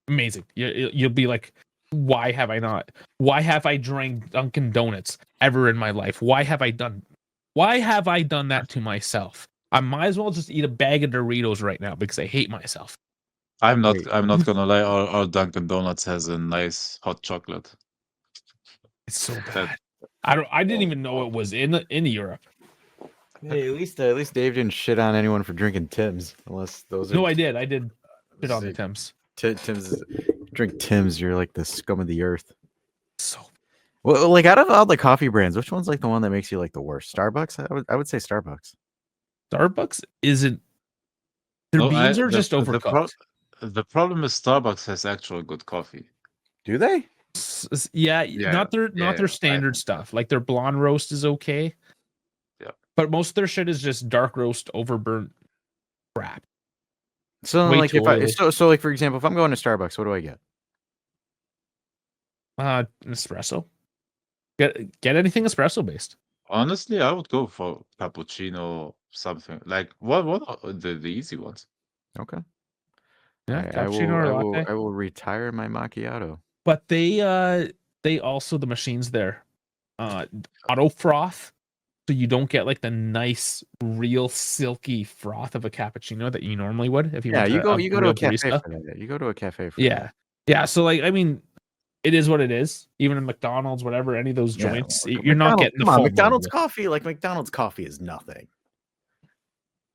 Amazing. You'll be like, why have I drank Dunkin' Donuts ever in my life? Why have I done that to myself? I might as well just eat a bag of Doritos right now because I hate myself. I'm not gonna lie, our Dunkin' Donuts has a nice hot chocolate. It's so bad. I didn't even know it was in Europe. Hey, at least Dave didn't shit on anyone for drinking Tim's, unless those are. No, I did shit on the Tim's. Drink Tim's, you're like the scum of the earth. So, well, like, out of all the coffee brands, which one's like the one that makes you like the worst? Starbucks? I would say Starbucks. Starbucks isn't. Their beans are just overcooked. The problem is Starbucks has actual good coffee. Do they? Yeah, not their standard stuff. Like, their blonde roast is okay. Yeah. But most of their shit is just dark roast overburnt crap. So Way like, too early. so like, for example, if I'm going to Starbucks, what do I get? An espresso. Get anything espresso based. Honestly, I would go for cappuccino, something like what are the easy ones. Okay. Yeah, cappuccino or latte. I will retire my macchiato. But they also, the machines there, auto froth, so you don't get like the nice, real silky froth of a cappuccino that you normally would if you went to you go to a cafe barista. for that. You go to a cafe for that. Yeah. So, like, I mean, it is what it is. Even in McDonald's, whatever, any of those joints, you're not getting the full McDonald's coffee. Like, McDonald's coffee is nothing.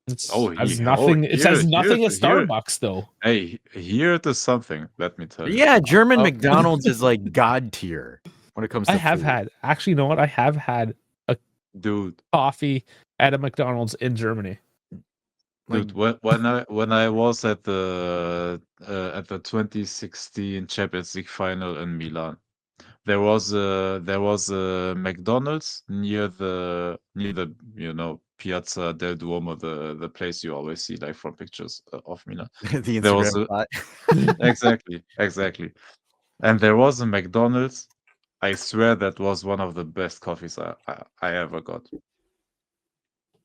It has nothing at Starbucks, though. Hey, here there's something. Let me tell you. Yeah, German McDonald's is like god tier when it comes to food. Actually, you know what? I have had a coffee at a McDonald's in Germany. Dude, when I was at the 2016 Champions League final in Milan, there was a McDonald's near the Piazza del Duomo, the place you always see like from pictures of Milan. The Instagram spot. Exactly. And there was a McDonald's. I swear that was one of the best coffees I ever got.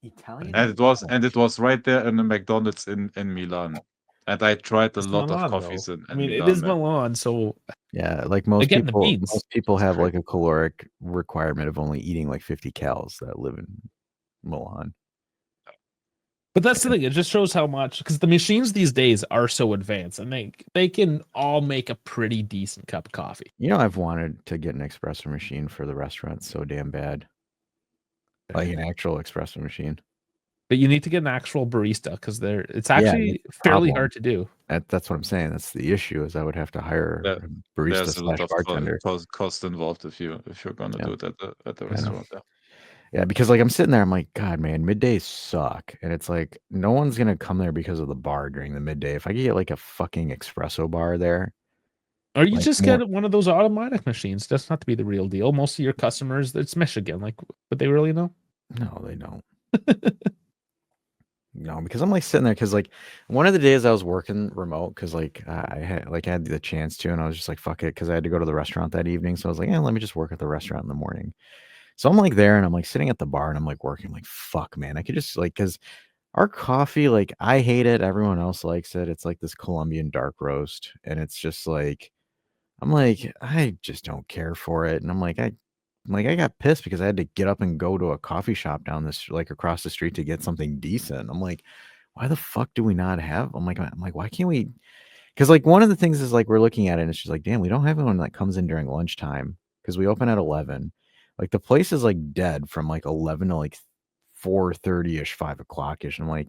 Italian. And it was right there in the McDonald's in Milan. And I tried a lot of coffees in Milan. It is Milan, so yeah, like most people have like a caloric requirement of only eating like 50 calories that live in Milan. But that's the thing; it just shows how much, because the machines these days are so advanced, and they can all make a pretty decent cup of coffee. I've wanted to get an espresso machine for the restaurant so damn bad, like an actual espresso machine. But you need to get an actual barista because it's actually fairly hard to do. That's what I'm saying. That's the issue. Is I would have to hire a barista. There's a lot of bartender. cost involved if you're gonna do it at the restaurant. Yeah, because like I'm sitting there, I'm like, God, man, middays suck, and it's like no one's gonna come there because of the bar during the midday. If I could get like a fucking espresso bar there, or you just get one of those automatic machines. Doesn't have to be the real deal. Most of your customers, it's Michigan. Like, would they really know? No, they don't. No, because I'm like sitting there because like one of the days I was working remote because like I had the chance to, and I was just like fuck it because I had to go to the restaurant that evening. So I was like, yeah, let me just work at the restaurant in the morning. So I'm like there and I'm like sitting at the bar and I'm like working. I'm like fuck man, I could just like because our coffee like I hate it. Everyone else likes it. It's like this Colombian dark roast, and it's just like I'm like I just don't care for it, and I got pissed because I had to get up and go to a coffee shop down this like across the street to get something decent. I'm like, why the fuck do we not have? I'm like, why can't we? Because like one of the things is like we're looking at it and it's just like, damn, we don't have anyone that comes in during lunchtime because we open at 11. Like the place is like dead from like 11 to like 4:30 ish, 5 o'clock ish. And I'm like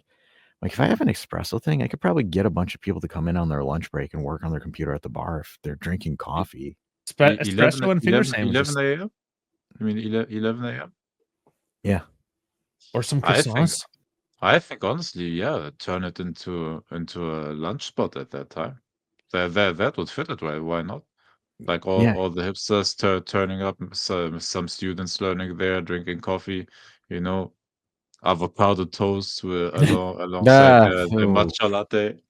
if I have an espresso thing, I could probably get a bunch of people to come in on their lunch break and work on their computer at the bar if they're drinking coffee. Espresso and finger 11 sandwiches. 11 a.m. I mean 11 a.m. Yeah. Or some I think croissants. I think honestly, yeah, turn it into a lunch spot at that time. That would fit it well. Why not? Like Yeah. all the hipsters turning up, some students learning there, drinking coffee, you know, avocado toast alongside Ah, the ooh, matcha latte.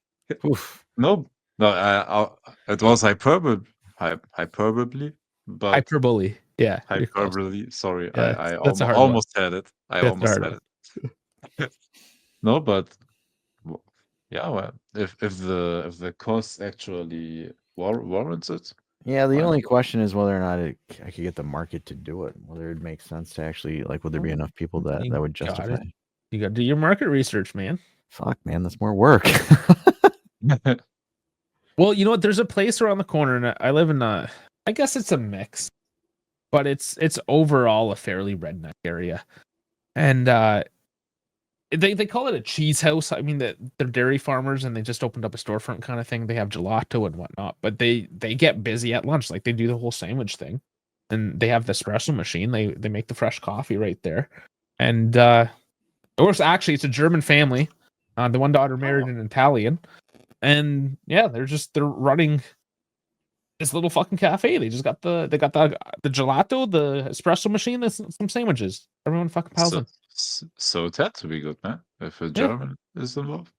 oof. No, no, it was hyperbole, but Hyperbole. Yeah, you're close. hyperbole. Sorry, Yeah, I that's a hard one. almost had it. I That's a almost hard had one. it. No, but yeah, well, if the cost actually warrants it, Yeah, the why only not? question is whether or not I could get the market to do it. Whether it makes sense to actually like, would there be Oh, enough people that you would got justify? it. You got to do your market research, man. Fuck, man, that's more work. Well, you know what? There's a place around the corner, and I live in a. I guess it's a mix, but it's overall a fairly redneck area, and they call it a cheese house. I mean, they're dairy farmers, and they just opened up a storefront kind of thing. They have gelato and whatnot, but they get busy at lunch. Like they do the whole sandwich thing, and they have the espresso machine. They make the fresh coffee right there, and or actually, it's a German family. The one daughter married Oh, an Italian, and yeah, they're running this little fucking cafe. They just got the gelato, the espresso machine, and some sandwiches. Everyone fucking piles in. so it had to be good, man. If a Yeah. German is involved.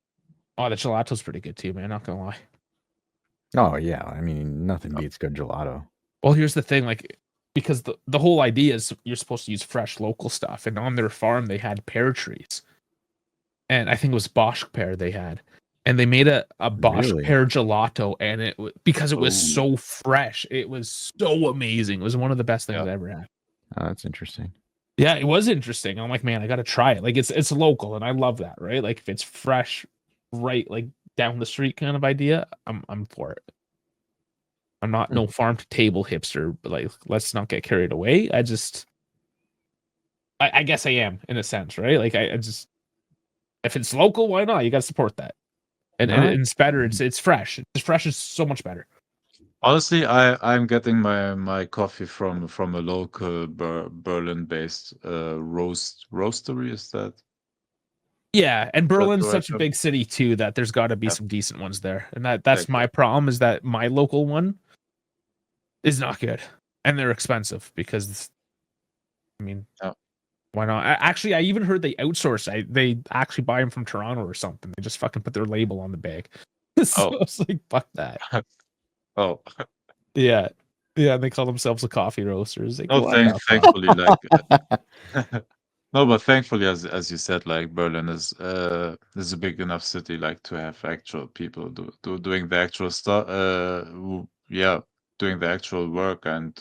Oh, the gelato's pretty good too, man. Not gonna lie. Oh yeah, I mean nothing beats good gelato. Well, here's the thing, like because the whole idea is you're supposed to use fresh local stuff, and on their farm they had pear trees, and I think it was Bosch pear they had, and they made a Bosch Really? pear gelato, and because it was Oh, so fresh, it was so amazing. It was one of the best things yeah. I ever had. Oh, that's interesting. Yeah, it was interesting. I'm like, man, I got to try it. Like it's local, and I love that, right? Like if it's fresh, right, like down the street kind of idea, I'm for it. I'm not no farm to table hipster, but like let's not get carried away. I guess I am in a sense, right? Like I just if it's local, why not? You got to support that, and No, it's better. It's fresh. It's fresh is so much better. Honestly, I'm getting my coffee from a local Berlin-based roastery. Is that Yeah, and Berlin's the right such a term? big city too that there's got to be Yeah, some decent ones there, and that's my exactly. problem is that my local one is not good, and they're expensive because I mean, Yeah. why not? Actually, I even heard they outsource. They actually buy them from Toronto or something. They just fucking put their label on the bag. So Oh, I was like, fuck that. oh. Yeah, yeah. They call themselves a coffee roasters. Like, No, what the fuck? thankfully, like no, but thankfully, as you said, like Berlin is a big enough city, like to have actual people doing the actual stuff. Yeah, doing the actual work, and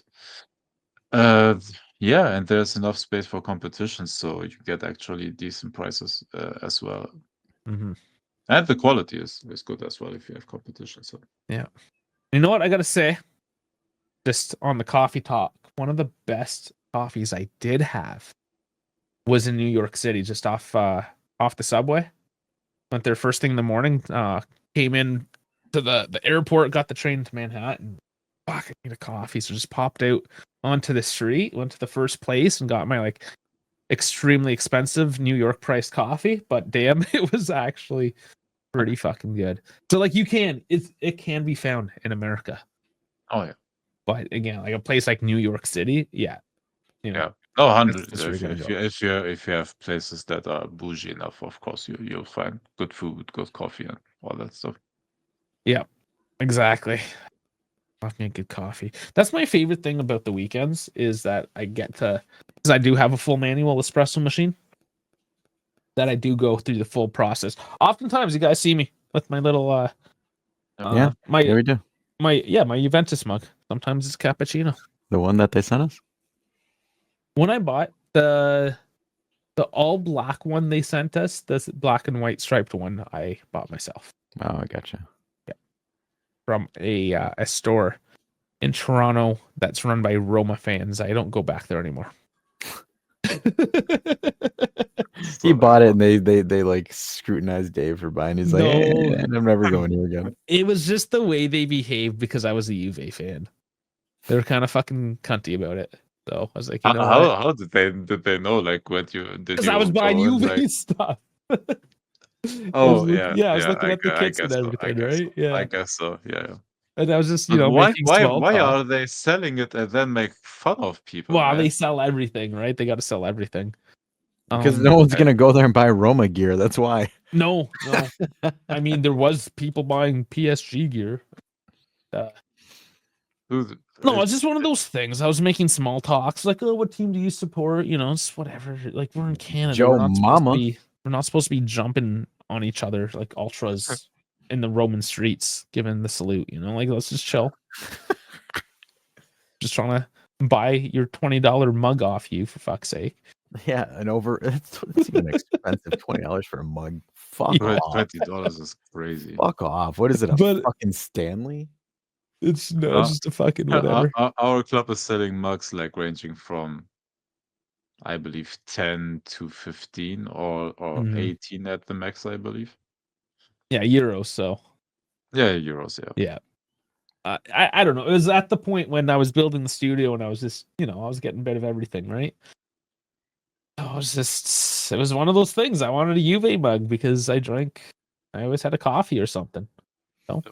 uh, yeah, and there's enough space for competition, so you get actually decent prices as well, Mm-hmm. and the quality is good as well if you have competition. So Yeah. You know what I gotta say? Just on the coffee talk, one of the best coffees I did have was in New York City, just off the subway. Went there first thing in the morning. Came in to the airport, got the train to Manhattan. Fuck, I need a coffee. So just popped out onto the street, went to the first place and got my like extremely expensive New York priced coffee. But damn, it was actually pretty fucking good. So like it can be found in America. oh yeah, But again, like a place like New York City, yeah, you know, yeah. Oh, 100. That's where you're gonna go. If you have places that are bougie enough, of course you'll find good food, good coffee, and all that stuff. Yeah, exactly. Love me a good coffee. That's my favorite thing about the weekends is that I get to, because I do have a full manual espresso machine, that I do go through the full process. Oftentimes, you guys see me with my little Yeah, we do. my Juventus mug. Sometimes it's cappuccino. The one that they sent us. When I bought the all black one they sent us, the black and white striped one, I bought myself. Oh, I gotcha. Yeah, from a store in Toronto that's run by Roma fans. I don't go back there anymore. He bought it and they like scrutinized Dave for buying. He's like, and I'm never going here again. It was just the way they behaved because I was a Juve fan. They were kind of fucking cunty about it. So I was like, you know, how did they know? Like, what you did? Because I was buying Juve stuff. Oh, I was looking at the kits and everything, right? Yeah, I guess so. Yeah. and I was just, Why making small talk. are they selling it and then make fun of people? Well, man? they sell everything, right? They got to sell everything. Because no one's gonna go there and buy Roma gear. That's why. No. I mean, there was people buying PSG gear. No, it's just one of those things. I was making small talks, like, "Oh, what team do you support?" It's whatever. Like, we're in Canada. Joe we're not Mama. we're not supposed to be jumping on each other like ultras in the Roman streets, giving the salute. Like, let's just chill. Just trying to buy your $20 mug off you, for fuck's sake. Yeah, it's even expensive. $20 for a mug. Fuck off. $20 is crazy. Fuck off. What is it? A fucking Stanley? It's just a fucking whatever. Our club is selling mugs like ranging from, I believe, 10 to 15 or 18 at the max, I believe. Yeah, euros. So. Yeah, euros. Yeah. Yeah. I don't know. It was at the point when I was building the studio and I was just, I was getting a bit of everything, right? It was one of those things. I wanted a Juve mug because I always had a coffee or something. So,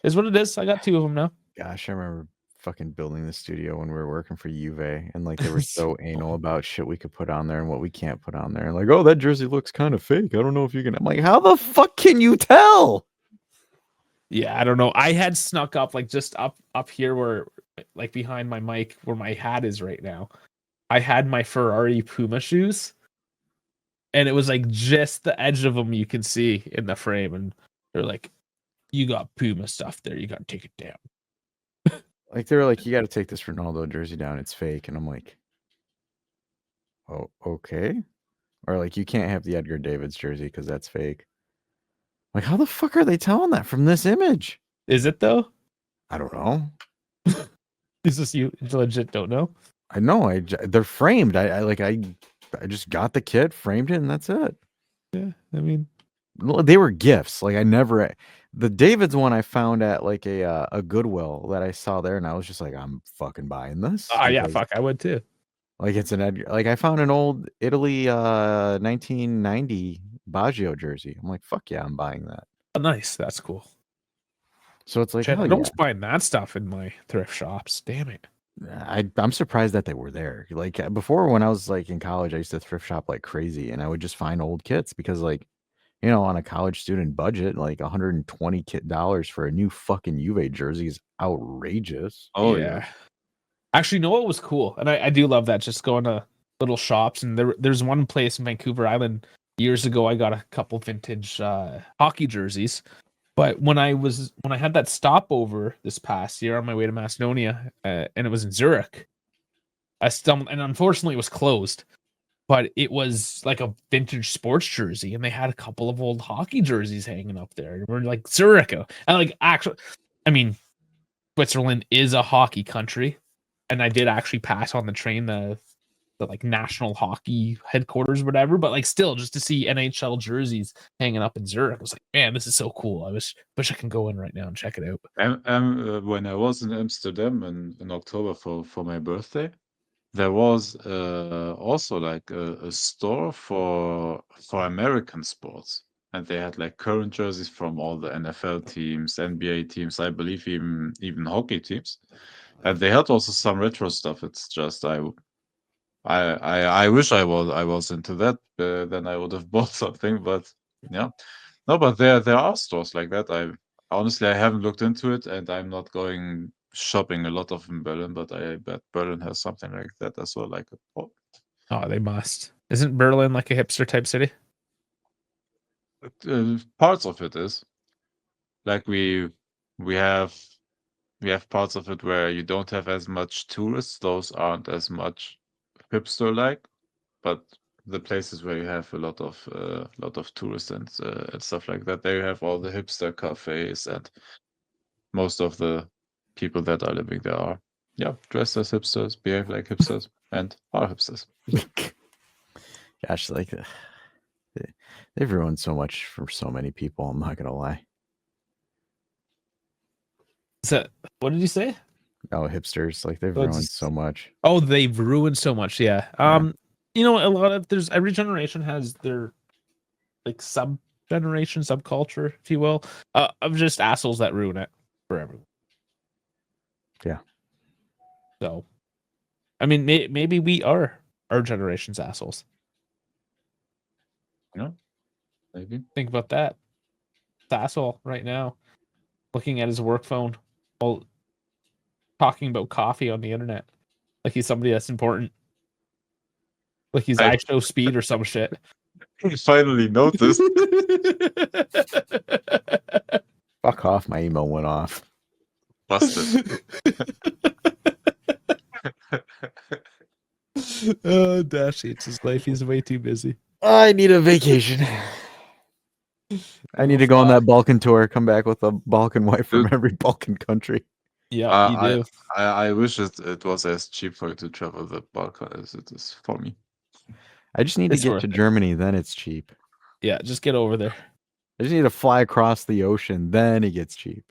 is what it is. I got 2 of them now. Gosh, I remember fucking building the studio when we were working for Juve, and like they were so anal about shit we could put on there and what we can't put on there. And like, oh, that jersey looks kind of fake. I don't know if you can. I'm like, how the fuck can you tell? Yeah, I don't know. I had snuck up like just up here where, like behind my mic where my hat is right now. I had my Ferrari Puma shoes, and it was like just the edge of them you can see in the frame, and they're like, "You got Puma stuff there. You got to take it down." Like they were like, "You got to take this Ronaldo jersey down. It's fake." And I'm like, "Oh, okay." Or like, "You can't have the Edgar Davids jersey because that's fake." Like, how the fuck are they telling that from this image? Is it though? I don't know. Is this you legit don't know? I know. They're framed. I just got the kit, framed it, and that's it. Yeah, I mean, they were gifts. Like the Davids one I found at like a Goodwill that I saw there, and I was just like, I'm fucking buying this. Oh yeah, fuck, I would too. Like it's like I found an old Italy 1990 Baggio jersey. I'm like, fuck yeah, I'm buying that. Oh, nice, that's cool. So it's like, I don't find that stuff in my thrift shops. Damn it. I'm surprised that they were there. Like before, when I was like in college, I used to thrift shop like crazy, and I would just find old kits because like, on a college student budget, like $120 for a new fucking Juve jersey is outrageous. Oh yeah. Actually, know what was cool, and I do love that. Just going to little shops, and there's one place in Vancouver Island years ago. I got a couple vintage hockey jerseys. But when I had that stopover this past year on my way to Macedonia, and it was in Zurich, I stumbled, and unfortunately it was closed, but it was like a vintage sports jersey, and they had a couple of old hockey jerseys hanging up there. And we're like, Zurich, and like actually, I mean, Switzerland is a hockey country, and I did actually pass on the train the like national hockey headquarters or whatever, but like still just to see NHL jerseys hanging up in Zurich, I was like, man, this is so cool. I wish I can go in right now and check it out. When I was in Amsterdam in October for my birthday, there was also like a store for American sports, and they had like current jerseys from all the NFL teams, NBA teams, I believe even hockey teams, and they had also some retro stuff. It's just I wish I was into that. Then I would have bought something. But yeah, no. But there are stores like that. Honestly I haven't looked into it, and I'm not going shopping a lot of in Berlin. But I bet Berlin has something like that as well. Like Oh, they must. Isn't Berlin like a hipster type city? Parts of it is like we have parts of it where you don't have as much tourists. Those aren't as much hipster like, but the places where you have a lot of tourists and stuff like that, there you have all the hipster cafes, and most of the people that are living there are dressed as hipsters, behave like hipsters, and are hipsters. Gosh, like they've ruined so much for so many people. I'm not gonna lie. So, what did you say? Oh, hipsters, like they've ruined so much. Oh, they've ruined so much. Yeah. You know, a lot of every generation has their like sub-generation, subculture, if you will, of just assholes that ruin it for everyone. Yeah. So, I mean, maybe we are our generation's assholes. Yeah, maybe. Think about that. The asshole right now, looking at his work phone while talking about coffee on the internet, like he's somebody that's important, like he's ISO speed or some shit. He finally noticed. Fuck off! My email went off. Busted. Oh, Dash hates his life. He's way too busy. I need a vacation. I need to go on that Balkan tour. Come back with a Balkan wife from every Balkan country. Yeah, you do. I wish it was as cheap for you to travel the Balkan as it is for me. I just need to get to Germany, then it's cheap. Yeah, just get over there. I just need to fly across the ocean, then it gets cheap.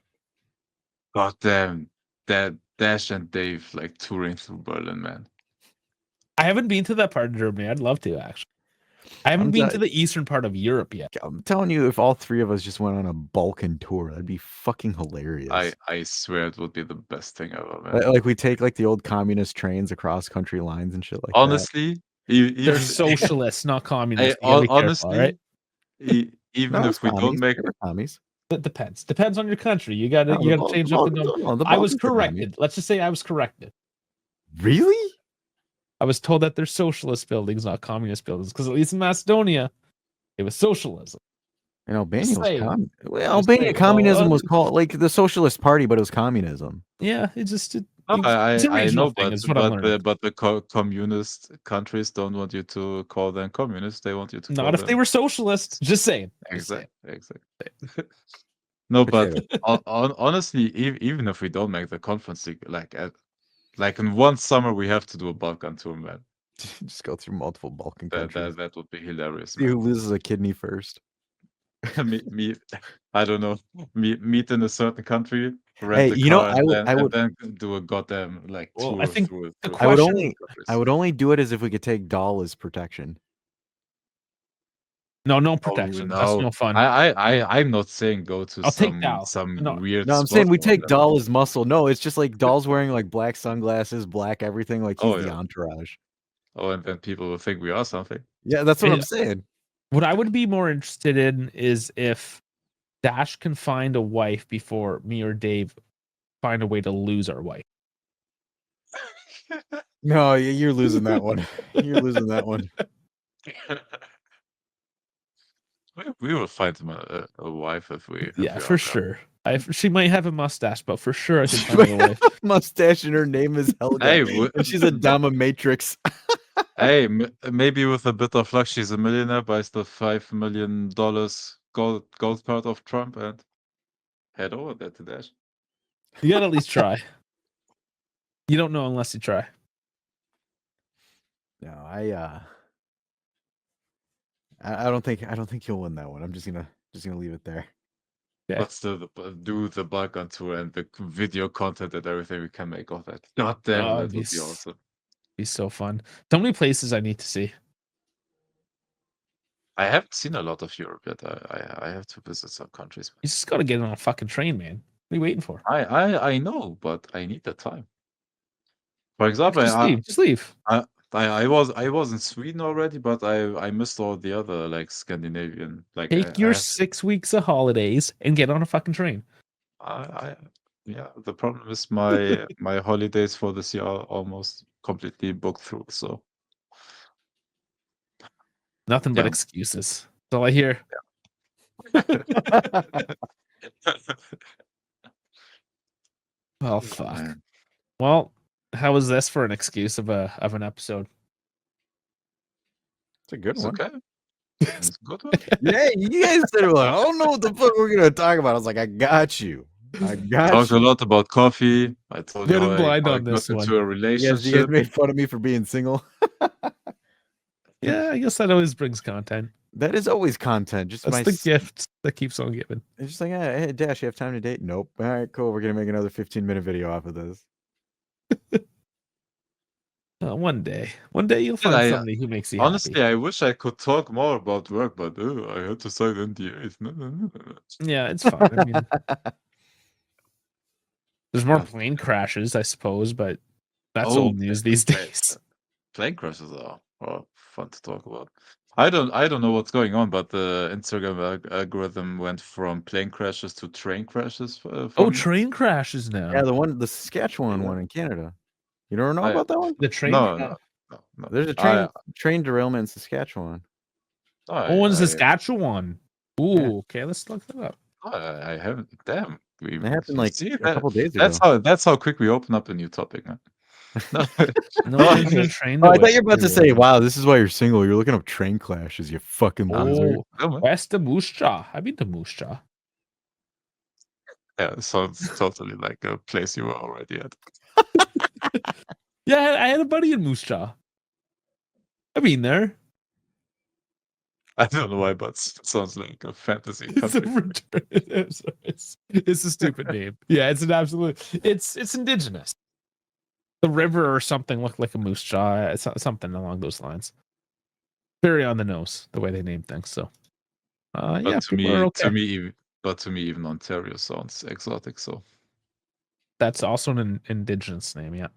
God damn, that Dash and Dave like touring through Berlin, man. I haven't been to that part of Germany. I'd love to, actually. I haven't been to the eastern part of Europe yet. I'm telling you, if all three of us just went on a Balkan tour, that'd be fucking hilarious. I swear it would be the best thing ever, man. Like we take like the old communist trains across country lines and shit like honestly, that. They're socialists, not communists. Honestly, right? Even if we don't make commies. It depends. Depends on your country. You gotta change up the number. I was corrected. Let's just say I was corrected. Really? I was told that they're socialist buildings, not communist buildings, because at least in Macedonia, it was socialism. And Albania was Albania communism was called like the Socialist Party, but it was communism. Yeah, it just I know, but the communist countries don't want you to call them communists. They want you to not if they were socialists. Just saying. Exactly. No, but honestly, even if we don't make the conference, like in one summer, we have to do a Balkan tour, man. Just go through multiple Balkan countries. That would be hilarious. See who loses a kidney first. meet I don't know. Meet in a certain country. Hey, you know, I would then do a goddamn like tour. I think through I would only do it as if we could take doll as protection. No protection. That's no fun. I'm not saying go to some weird. No, I'm saying we take doll as muscle. No, it's just like doll's wearing like black sunglasses, black everything, like he's the entourage. Oh, and then people will think we are something. Yeah, that's what I'm saying. What I would be more interested in is if Dash can find a wife before me or Dave find a way to lose our wife. No, you're losing that one. You're losing that one. We will find him a wife if we. For sure. She might have a mustache, but for sure I can find a wife. Mustache and her name is Helga. Hey, and she's a dominatrix. Hey, maybe with a bit of luck, she's a millionaire, buys the $5 million gold card of Trump, and head over there to Dash. You gotta at least try. You don't know unless you try. No, I don't think you'll win that one. I'm just gonna leave it there. Yeah. But still, do the Balkan tour and the video content and everything we can make of that. God damn, that would be awesome. Be so fun. So many places I need to see. I haven't seen a lot of Europe yet. I have to visit some countries. You just gotta get on a fucking train, man. What are you waiting for? I know, but I need the time. For example, just leave. I was in Sweden already, but I missed all the other like Scandinavian. Like Take I your have 6 weeks of holidays and get on a fucking train. I yeah. The problem is my holidays for this year are almost completely booked through. So Nothing but yeah. excuses. That's all I hear. Oh fuck. Man, Well, how was this for an excuse of an episode? It's a good it's one. okay. It's a good one. Yeah, you guys said like, I don't know what the fuck we're gonna talk about. I was like, I got you. I got Talked a you. lot about coffee. I told you Good and how blind I on got this one. into a You guys relationship. made fun of me for being single. Yeah, I guess that always brings content. That is always content. Just That's my the gift that keeps on giving. It's just like, hey, Dash, you have time to date? Nope. All right, cool. We're gonna make another 15-minute video off of this. One day you'll And find somebody who makes you honestly, happy. I wish I could talk more about work, but I had to sign NDAs. No. Yeah, it's fine. I mean, there's more But- plane crashes, I suppose, but that's Oh, old news these plane- days. Plane crashes are fun to talk about. I don't know what's going on, but the Instagram algorithm went from plane crashes to train crashes. For Oh, me. train crashes now. Yeah, the Saskatchewan one in Canada. You don't know I- about that one? The train. No. There's a train derailment in Saskatchewan. Oh, in Saskatchewan. Ooh, Yeah. okay, let's look that up. I haven't. Damn, It happened like see a that? couple days ago. That's how quick we open up a new topic, man. No, Norwegian train. Oh, I thought you were about to say, "Wow, this is why you're single. You're looking up train clashes. You fucking loser." Oh, West de Moose Jaw. I've been to Moose Jaw. Yeah, it sounds totally like a place you were already at. Yeah, I had a buddy in Moose Jaw. I've been there. I don't know why, but it sounds like a fantasy It's a, country. it's a stupid name. Yeah, it's an absolute. It's indigenous. The river or something looked like a moose jaw. It's something along those lines. Very on the nose the way they name things. So, yeah, But people are okay. to me, even Ontario sounds exotic. So That's also an indigenous name. Yeah,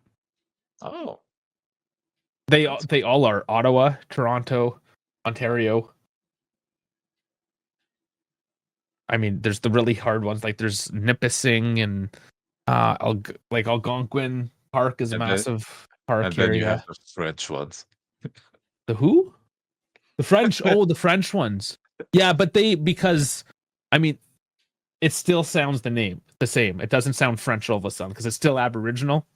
oh, they all are. Ottawa, Toronto, Ontario. I mean, there's the really hard ones. Like there's Nipissing and Algonquin Park is a massive park and then area. you have the French ones. The who? The French. Oh, the French ones. Yeah, but because I mean, it still sounds the same. It doesn't sound French all of a sudden because it's still Aboriginal.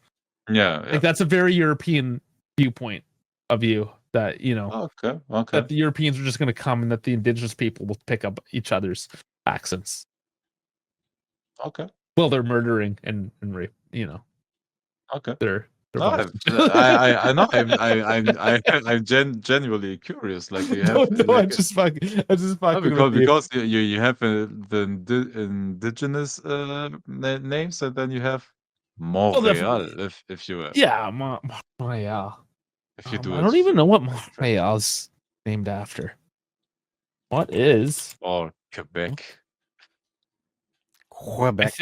Yeah. Like that's a very European viewpoint of you that Okay. that the Europeans are just going to come and that the indigenous people will pick up each other's accents. Okay. Well, they're murdering and rape. Okay. They're No, both. I know. I'm genuinely curious. Like you have I'm just fucking because you have the indigenous names, and then you have Montreal. If you Montreal. if you do I it don't even know what Montreal's named after. What is or Quebec? Quebec.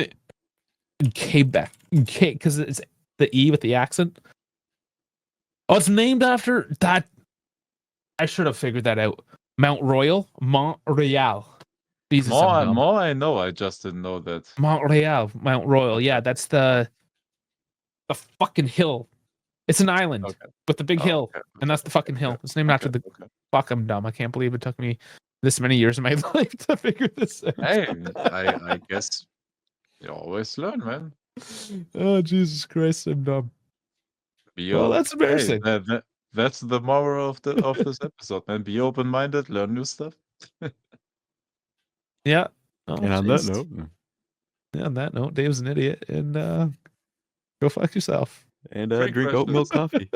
Quebec. Because it's the E with the accent. Oh, it's named after that. I should have figured that out. Mount Royal, Montreal. Jesus, More I know. I just didn't know that. Montreal, Mount Royal. Yeah, that's the fucking hill. It's an island with the big hill, and that's the fucking hill. It's named after the. Fuck, I'm dumb. I can't believe it took me this many years of my life to figure this out. Hey, I guess you always learn, man. Oh, Jesus Christ, I'm dumb. Well, that's embarrassing. Hey, that's the moral of this episode, man. Be open-minded, learn new stuff. Yeah. Oh, and on that note, on that note, Dave's an idiot, and go fuck yourself. And drink oat milk coffee.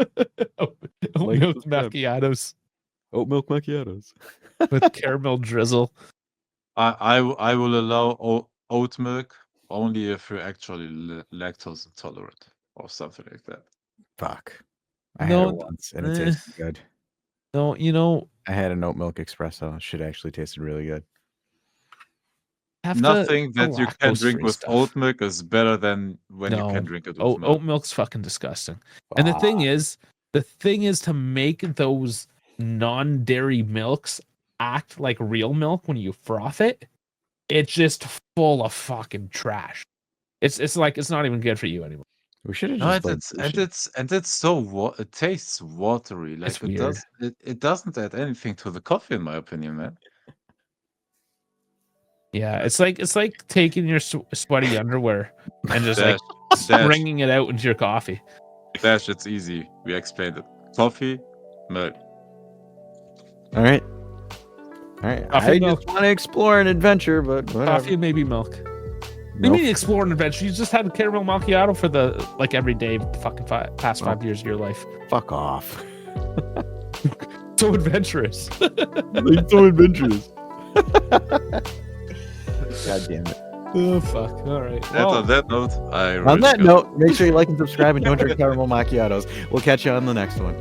Oat milk macchiatos. Oat milk macchiatos with caramel drizzle. I will allow oat milk only if you're actually lactose intolerant or something like that. Fuck. I had it once and it tasted good. No, I had an oat milk espresso. Shit actually tasted really good. Nothing that you can drink with oat milk is better than when you can drink it with milk. Oat milk's fucking disgusting. And the thing is, The thing is to make those non-dairy milks act like real milk when you froth it. It's just full of fucking trash. It's like it's not even good for you anymore. We should have No, just it's so it tastes watery. Like It's weird. It doesn't add anything to the coffee, in my opinion, man. Yeah, it's like taking your sweaty underwear and just like Dash. wringing it out into your coffee. Dash, it's easy. We explained it. Coffee, milk. All right. Coffee, I milk. just want to explore an adventure, but whatever. Coffee, maybe milk. What do you mean explore an adventure? You just had a caramel macchiato for the like every day fucking past 5 years of your life. Fuck off. So adventurous. It's so adventurous. God damn it. Oh fuck. All right. And on that note, On that note, make sure you like and subscribe and don't drink caramel macchiatos. We'll catch you on the next one.